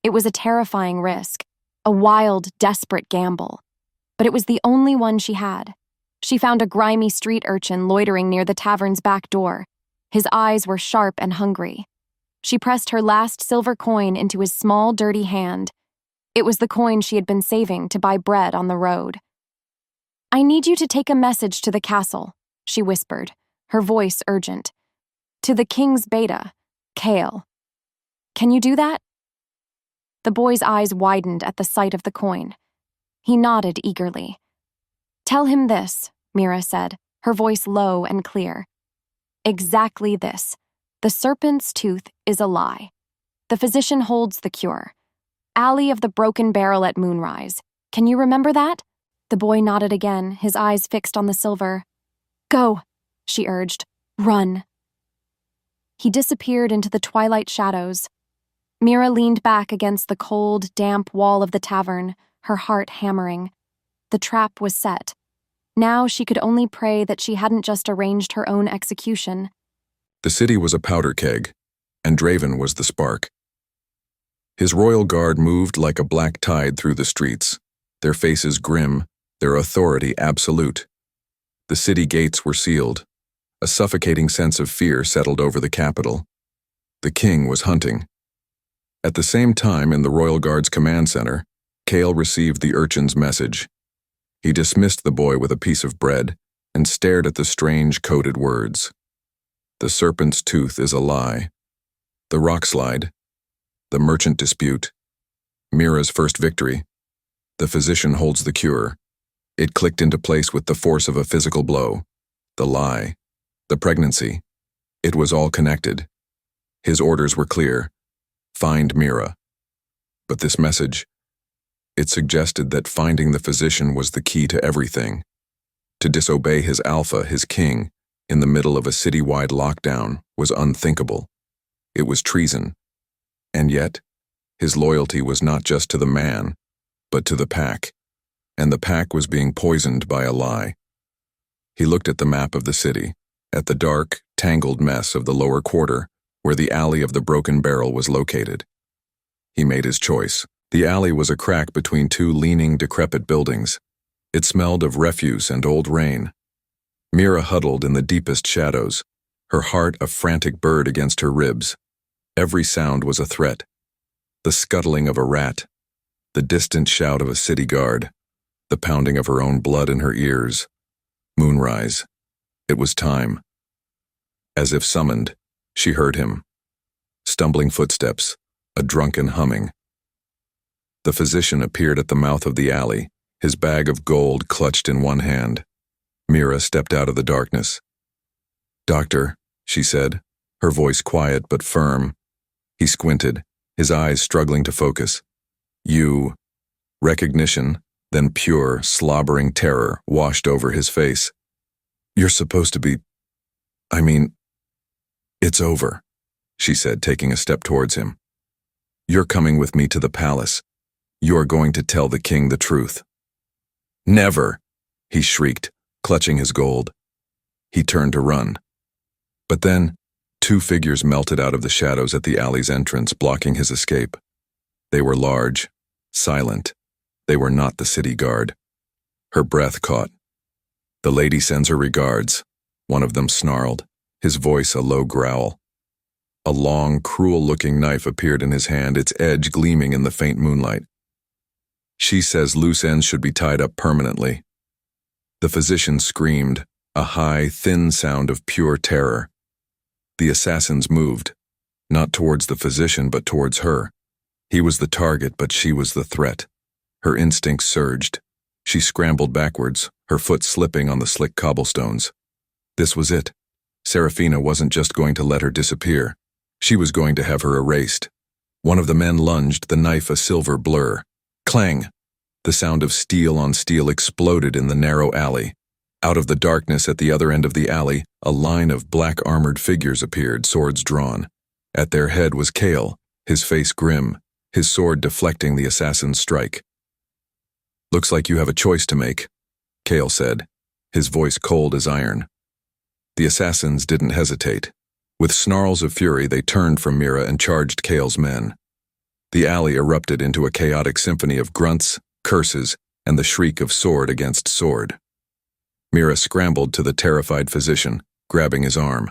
It was a terrifying risk, a wild, desperate gamble. But it was the only one she had. She found a grimy street urchin loitering near the tavern's back door. His eyes were sharp and hungry. She pressed her last silver coin into his small, dirty hand. It was the coin she had been saving to buy bread on the road. "I need you to take a message to the castle," she whispered, her voice urgent. "To the king's beta, Kale. Can you do that?" The boy's eyes widened at the sight of the coin. He nodded eagerly. "Tell him this," Mira said, her voice low and clear. "Exactly this. The serpent's tooth is a lie. The physician holds the cure. Alley of the Broken Barrel at moonrise. Can you remember that?" The boy nodded again, his eyes fixed on the silver. "Go," she urged. "Run." He disappeared into the twilight shadows. Mira leaned back against the cold, damp wall of the tavern, her heart hammering. The trap was set. Now she could only pray that she hadn't just arranged her own execution. The city was a powder keg, and Draven was the spark. His royal guard moved like a black tide through the streets, their faces grim, their authority absolute. The city gates were sealed. A suffocating sense of fear settled over the capital. The king was hunting. At the same time, in the Royal Guard's command center, Kale received the urchin's message. He dismissed the boy with a piece of bread and stared at the strange coded words. The serpent's tooth is a lie. The rockslide. The merchant dispute. Mira's first victory. The physician holds the cure. It clicked into place with the force of a physical blow. The lie. The pregnancy. It was all connected. His orders were clear. Find Mira. But this message, it suggested that finding the physician was the key to everything. To disobey his alpha, his king, in the middle of a citywide lockdown was unthinkable. It was treason. And yet, his loyalty was not just to the man, but to the pack. And the pack was being poisoned by a lie. He looked at the map of the city, at the dark, tangled mess of the lower quarter, where the alley of the Broken Barrel was located. He made his choice. The alley was a crack between two leaning, decrepit buildings. It smelled of refuse and old rain. Mira huddled in the deepest shadows, her heart a frantic bird against her ribs. Every sound was a threat. The scuttling of a rat, the distant shout of a city guard, the pounding of her own blood in her ears. Moonrise. It was time. As if summoned, she heard him. Stumbling footsteps, a drunken humming. The physician appeared at the mouth of the alley, his bag of gold clutched in one hand. Mira stepped out of the darkness. "Doctor," she said, her voice quiet but firm. He squinted, his eyes struggling to focus. "You." Recognition, then pure, slobbering terror washed over his face. "You're supposed to be... It's over," she said, taking a step towards him. "You're coming with me to the palace. You're going to tell the king the truth." "Never!" he shrieked, clutching his gold. He turned to run. But then, two figures melted out of the shadows at the alley's entrance, blocking his escape. They were large, silent. They were not the city guard. Her breath caught. "The lady sends her regards," one of them snarled, his voice a low growl. A long, cruel-looking knife appeared in his hand, its edge gleaming in the faint moonlight. "She says loose ends should be tied up permanently." The physician screamed, a high, thin sound of pure terror. The assassins moved, not towards the physician but towards her. He was the target, but she was the threat. Her instincts surged. She scrambled backwards, her foot slipping on the slick cobblestones. This was it. Serafina wasn't just going to let her disappear. She was going to have her erased. One of the men lunged, the knife a silver blur. Clang! The sound of steel on steel exploded in the narrow alley. Out of the darkness at the other end of the alley, a line of black-armored figures appeared, swords drawn. At their head was Kale, his face grim, his sword deflecting the assassin's strike. "Looks like you have a choice to make," Kale said, his voice cold as iron. The assassins didn't hesitate. With snarls of fury, they turned from Mira and charged Kale's men. The alley erupted into a chaotic symphony of grunts, curses, and the shriek of sword against sword. Mira scrambled to the terrified physician, grabbing his arm.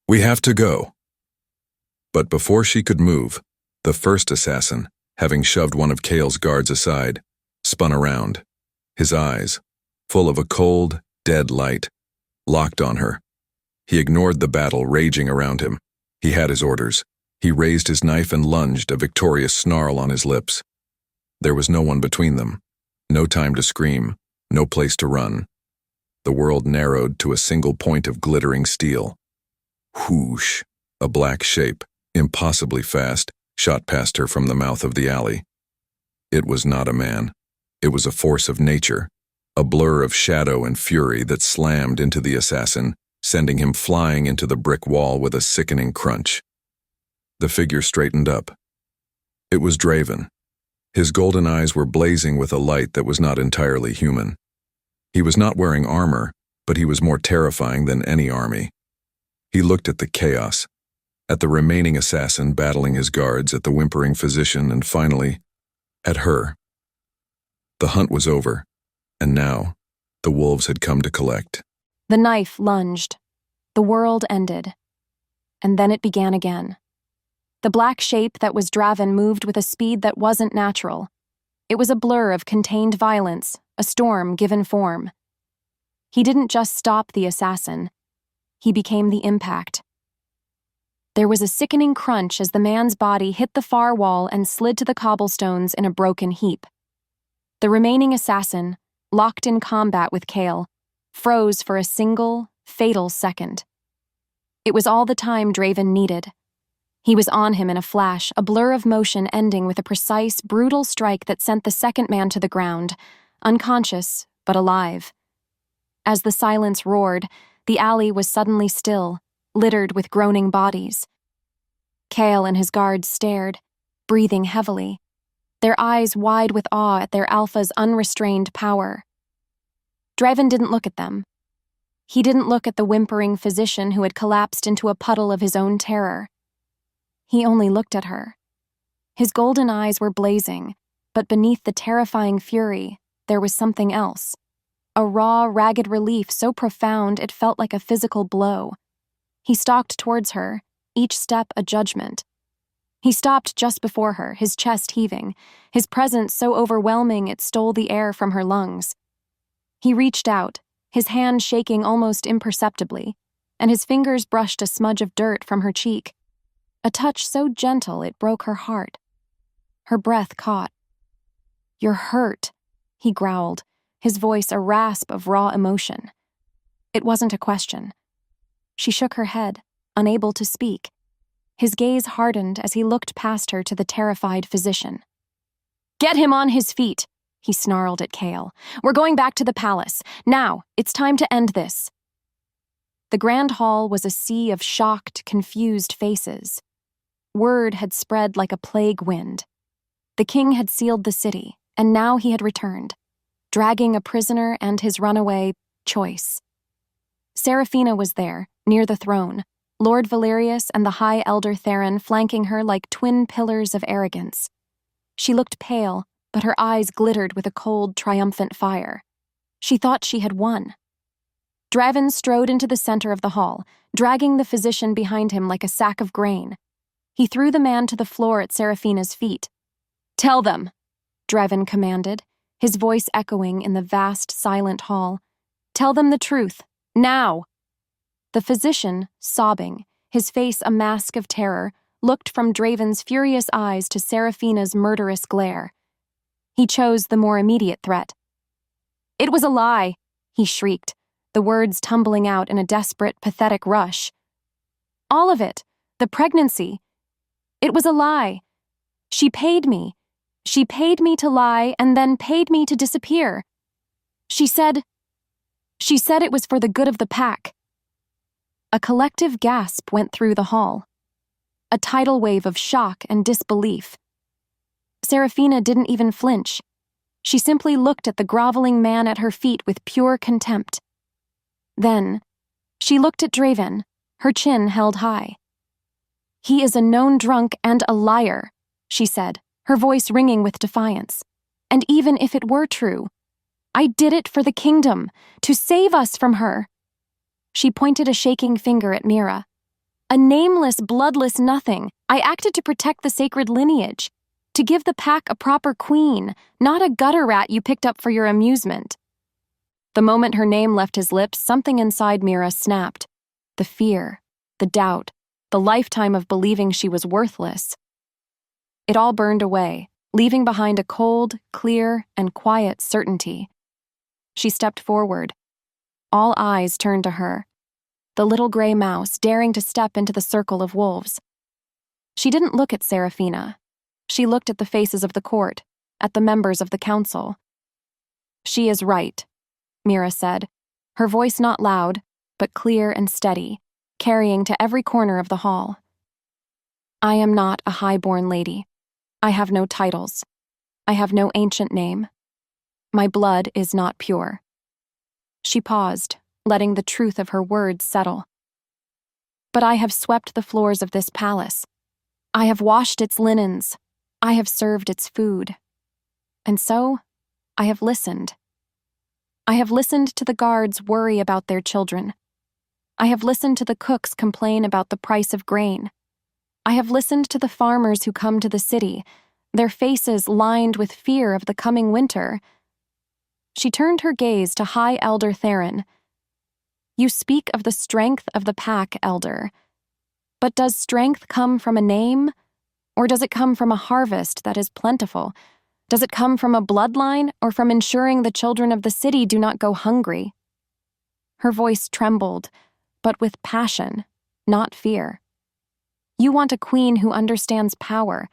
"We have to go." But before she could move, the first assassin, having shoved one of Kale's guards aside, spun around. His eyes, full of a cold, dead light, locked on her. He ignored the battle raging around him. He had his orders. He raised his knife and lunged, a victorious snarl on his lips. There was no one between them. No time to scream. No place to run. The world narrowed to a single point of glittering steel. Whoosh! A black shape, impossibly fast, shot past her from the mouth of the alley. It was not a man. It was a force of nature, a blur of shadow and fury that slammed into the assassin, sending him flying into the brick wall with a sickening crunch. The figure straightened up. It was Draven. His golden eyes were blazing with a light that was not entirely human. He was not wearing armor, but he was more terrifying than any army. He looked at the chaos, at the remaining assassin battling his guards, at the whimpering physician, and finally, at her. The hunt was over, and now, the wolves had come to collect. The knife lunged. The world ended. And then it began again. The black shape that was Draven moved with a speed that wasn't natural. It was a blur of contained violence, a storm given form. He didn't just stop the assassin. He became the impact. There was a sickening crunch as the man's body hit the far wall and slid to the cobblestones in a broken heap. The remaining assassin, locked in combat with Kale, froze for a single, fatal second. It was all the time Draven needed. He was on him in a flash, a blur of motion ending with a precise, brutal strike that sent the second man to the ground, unconscious, but alive. As the silence roared, the alley was suddenly still, littered with groaning bodies. Kale and his guards stared, breathing heavily, their eyes wide with awe at their alpha's unrestrained power. Draven didn't look at them. He didn't look at the whimpering physician who had collapsed into a puddle of his own terror. He only looked at her. His golden eyes were blazing, but beneath the terrifying fury, there was something else. A raw, ragged relief so profound it felt like a physical blow. He stalked towards her, each step a judgment. He stopped just before her, his chest heaving, his presence so overwhelming it stole the air from her lungs. He reached out, his hand shaking almost imperceptibly, and his fingers brushed a smudge of dirt from her cheek. A touch so gentle it broke her heart. Her breath caught. "You're hurt," he growled, his voice a rasp of raw emotion. It wasn't a question. She shook her head, unable to speak. His gaze hardened as he looked past her to the terrified physician. "Get him on his feet," he snarled at Kale. "We're going back to the palace. Now, it's time to end this." The grand hall was a sea of shocked, confused faces. Word had spread like a plague wind. The king had sealed the city, and now he had returned, dragging a prisoner and his runaway choice. Seraphina was there, near the throne, Lord Valerius and the High Elder Theron flanking her like twin pillars of arrogance. She looked pale, but her eyes glittered with a cold, triumphant fire. She thought she had won. Draven strode into the center of the hall, dragging the physician behind him like a sack of grain. He threw the man to the floor at Seraphina's feet. "Tell them," Draven commanded, his voice echoing in the vast, silent hall. "Tell them the truth, now!" The physician, sobbing, his face a mask of terror, looked from Draven's furious eyes to Seraphina's murderous glare. He chose the more immediate threat. "It was a lie," he shrieked, the words tumbling out in a desperate, pathetic rush. "All of it, the pregnancy. It was a lie. She paid me. She paid me to lie and then paid me to disappear. She said it was for the good of the pack." A collective gasp went through the hall. A tidal wave of shock and disbelief. Seraphina didn't even flinch. She simply looked at the groveling man at her feet with pure contempt. Then, she looked at Draven, her chin held high. "He is a known drunk and a liar," she said, her voice ringing with defiance. And even if it were true, I did it for the kingdom, to save us from her. She pointed a shaking finger at Mira. A nameless, bloodless nothing. I acted to protect the sacred lineage, to give the pack a proper queen, not a gutter rat you picked up for your amusement. The moment her name left his lips, something inside Mira snapped. The fear, the doubt, the lifetime of believing she was worthless. It all burned away, leaving behind a cold, clear, and quiet certainty. She stepped forward. All eyes turned to her. The little gray mouse daring to step into the circle of wolves. She didn't look at Serafina. She looked at the faces of the court, at the members of the council. She is right, Mira said, her voice not loud, but clear and steady, carrying to every corner of the hall. I am not a high-born lady. I have no titles. I have no ancient name. My blood is not pure. She paused, letting the truth of her words settle. But I have swept the floors of this palace. I have washed its linens. I have served its food. And so, I have listened. I have listened to the guards worry about their children. I have listened to the cooks complain about the price of grain. I have listened to the farmers who come to the city, their faces lined with fear of the coming winter. She turned her gaze to High Elder Theron. You speak of the strength of the pack, Elder. But does strength come from a name? Or does it come from a harvest that is plentiful? Does it come from a bloodline, or from ensuring the children of the city do not go hungry? Her voice trembled, but with passion, not fear. You want a queen who understands power.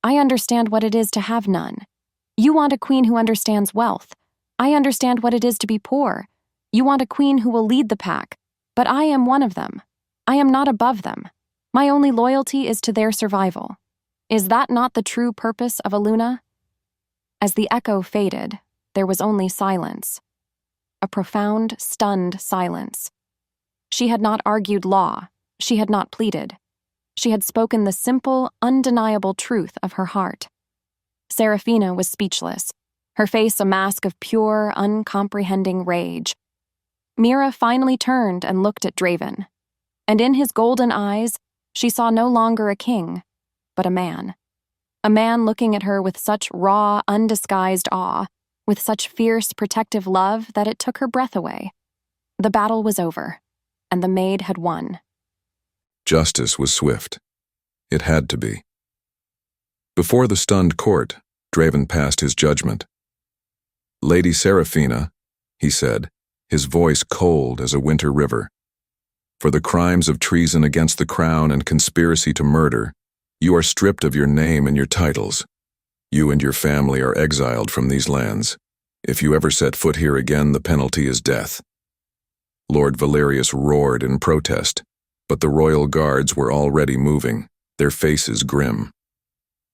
I understand what it is to have none. You want a queen who understands wealth. I understand what it is to be poor. You want a queen who will lead the pack, but I am one of them. I am not above them. My only loyalty is to their survival. Is that not the true purpose of a Luna? As the echo faded, there was only silence. A profound, stunned silence. She had not argued law. She had not pleaded. She had spoken the simple, undeniable truth of her heart. Serafina was speechless, her face a mask of pure, uncomprehending rage. Mira finally turned and looked at Draven, and in his golden eyes, she saw no longer a king, but a man looking at her with such raw, undisguised awe, with such fierce, protective love that it took her breath away. The battle was over, and the maid had won. Justice was swift. It had to be. Before the stunned court, Draven passed his judgment. Lady Serafina, he said, his voice cold as a winter river. For the crimes of treason against the crown and conspiracy to murder, you are stripped of your name and your titles. You and your family are exiled from these lands. If you ever set foot here again, the penalty is death. Lord Valerius roared in protest, but the royal guards were already moving, their faces grim.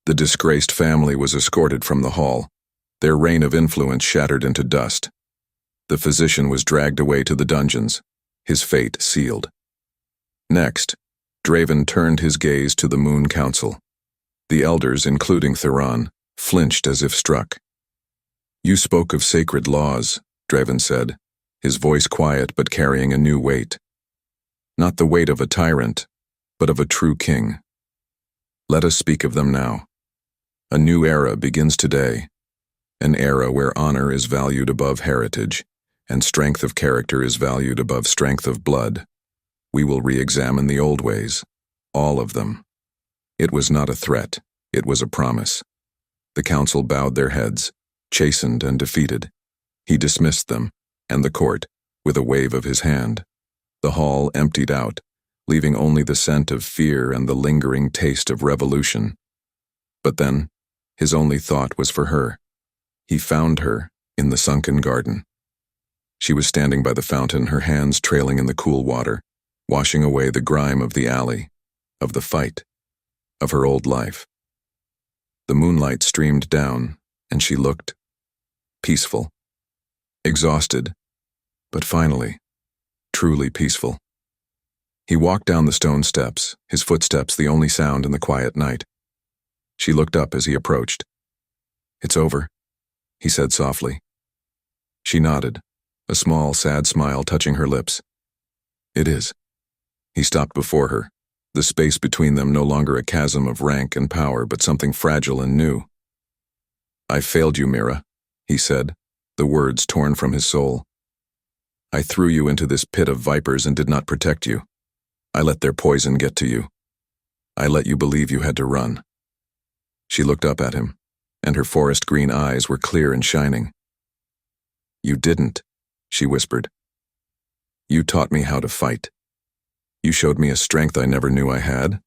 The disgraced family was escorted from the hall, their reign of influence shattered into dust. The physician was dragged away to the dungeons, his fate sealed. Next, Draven turned his gaze to the Moon Council. The elders, including Theron, flinched as if struck. You spoke of sacred laws, Draven said, his voice quiet but carrying a new weight. Not the weight of a tyrant, but of a true king. Let us speak of them now. A new era begins today, an era where honor is valued above heritage, and strength of character is valued above strength of blood. We will re-examine the old ways, all of them. It was not a threat, it was a promise. The council bowed their heads, chastened and defeated. He dismissed them, and the court, with a wave of his hand. The hall emptied out, leaving only the scent of fear and the lingering taste of revolution. But then, his only thought was for her. He found her in the sunken garden. She was standing by the fountain, her hands trailing in the cool water, washing away the grime of the alley, of the fight, of her old life. The moonlight streamed down, and she looked peaceful, exhausted, but finally, truly peaceful. He walked down the stone steps, his footsteps the only sound in the quiet night. She looked up as he approached. "It's over," he said softly. She nodded, a small, sad smile touching her lips. "It is." He stopped before her, the space between them no longer a chasm of rank and power, but something fragile and new. "I failed you, Mira," he said, the words torn from his soul. "I threw you into this pit of vipers and did not protect you. I let their poison get to you. I let you believe you had to run." She looked up at him, and her forest green eyes were clear and shining. "You didn't," she whispered. "You taught me how to fight. You showed me a strength I never knew I had."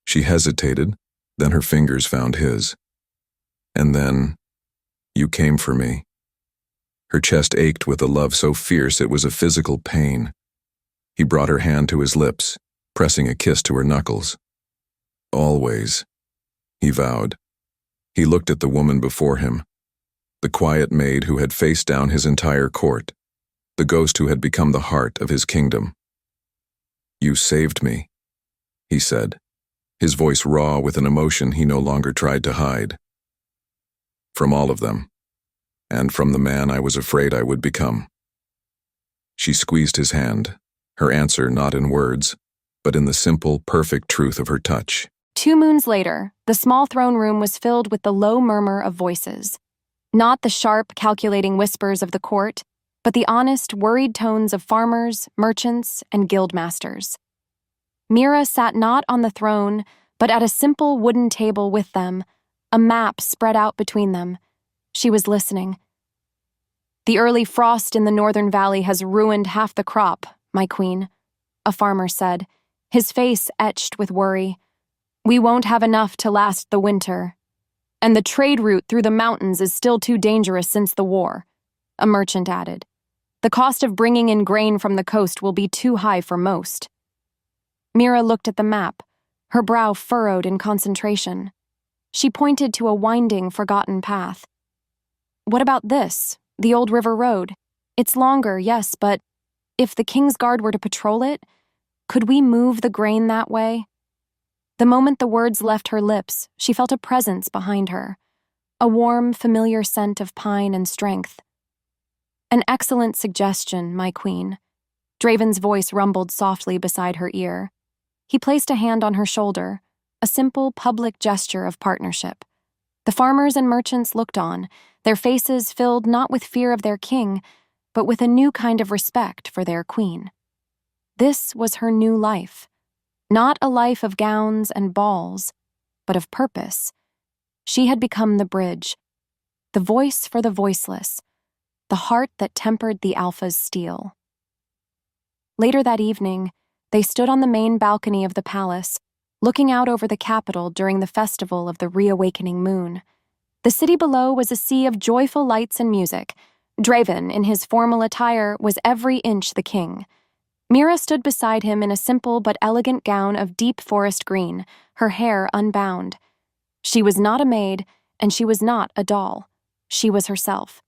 She hesitated, then her fingers found his. "And then, you came for me." Her chest ached with a love so fierce it was a physical pain. He brought her hand to his lips, pressing a kiss to her knuckles. "Always," he vowed. He looked at the woman before him, the quiet maid who had faced down his entire court, the ghost who had become the heart of his kingdom. "You saved me," he said, his voice raw with an emotion he no longer tried to hide. "From all of them, and from the man I was afraid I would become." She squeezed his hand, her answer not in words, but in the simple, perfect truth of her touch. 2 moons later, the small throne room was filled with the low murmur of voices. Not the sharp, calculating whispers of the court, but the honest, worried tones of farmers, merchants, and guild masters. Mira sat not on the throne, but at a simple wooden table with them, a map spread out between them. She was listening. "The early frost in the northern valley has ruined half the crop, my queen," a farmer said, his face etched with worry. "We won't have enough to last the winter. And the trade route through the mountains is still too dangerous since the war," a merchant added. "The cost of bringing in grain from the coast will be too high for most." Mira looked at the map, her brow furrowed in concentration. She pointed to a winding, forgotten path. "What about this, the old river road? It's longer, yes, but if the King's Guard were to patrol it, could we move the grain that way?" The moment the words left her lips, she felt a presence behind her, a warm, familiar scent of pine and strength. "An excellent suggestion, my queen." Draven's voice rumbled softly beside her ear. He placed a hand on her shoulder, a simple public gesture of partnership. The farmers and merchants looked on, their faces filled not with fear of their king, but with a new kind of respect for their queen. This was her new life. Not a life of gowns and balls, but of purpose. She had become the bridge, the voice for the voiceless, the heart that tempered the Alpha's steel. Later that evening, they stood on the main balcony of the palace, looking out over the capital during the festival of the reawakening moon. The city below was a sea of joyful lights and music. Draven, in his formal attire, was every inch the king. Mira stood beside him in a simple but elegant gown of deep forest green, her hair unbound. She was not a maid, and she was not a doll. She was herself.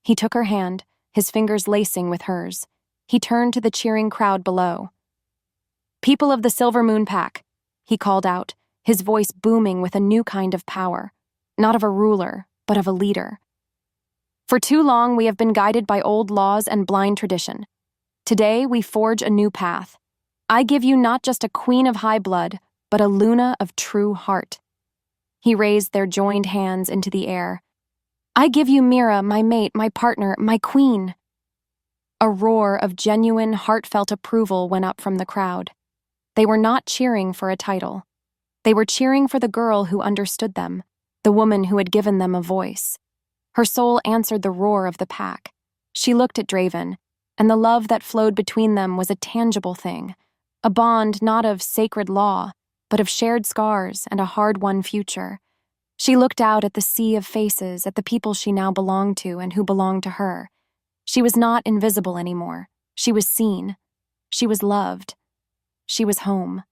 He took her hand, his fingers lacing with hers. He turned to the cheering crowd below. "People of the Silver Moon Pack," he called out, his voice booming with a new kind of power, not of a ruler, but of a leader. "For too long we have been guided by old laws and blind tradition. Today we forge a new path. I give you not just a queen of high blood, but a Luna of true heart." He raised their joined hands into the air. "I give you Mira, my mate, my partner, my queen." A roar of genuine, heartfelt approval went up from the crowd. They were not cheering for a title. They were cheering for the girl who understood them, the woman who had given them a voice. Her soul answered the roar of the pack. She looked at Draven, and the love that flowed between them was a tangible thing, a bond not of sacred law, but of shared scars and a hard-won future. She looked out at the sea of faces, at the people she now belonged to and who belonged to her. She was not invisible anymore. She was seen. She was loved. She was home.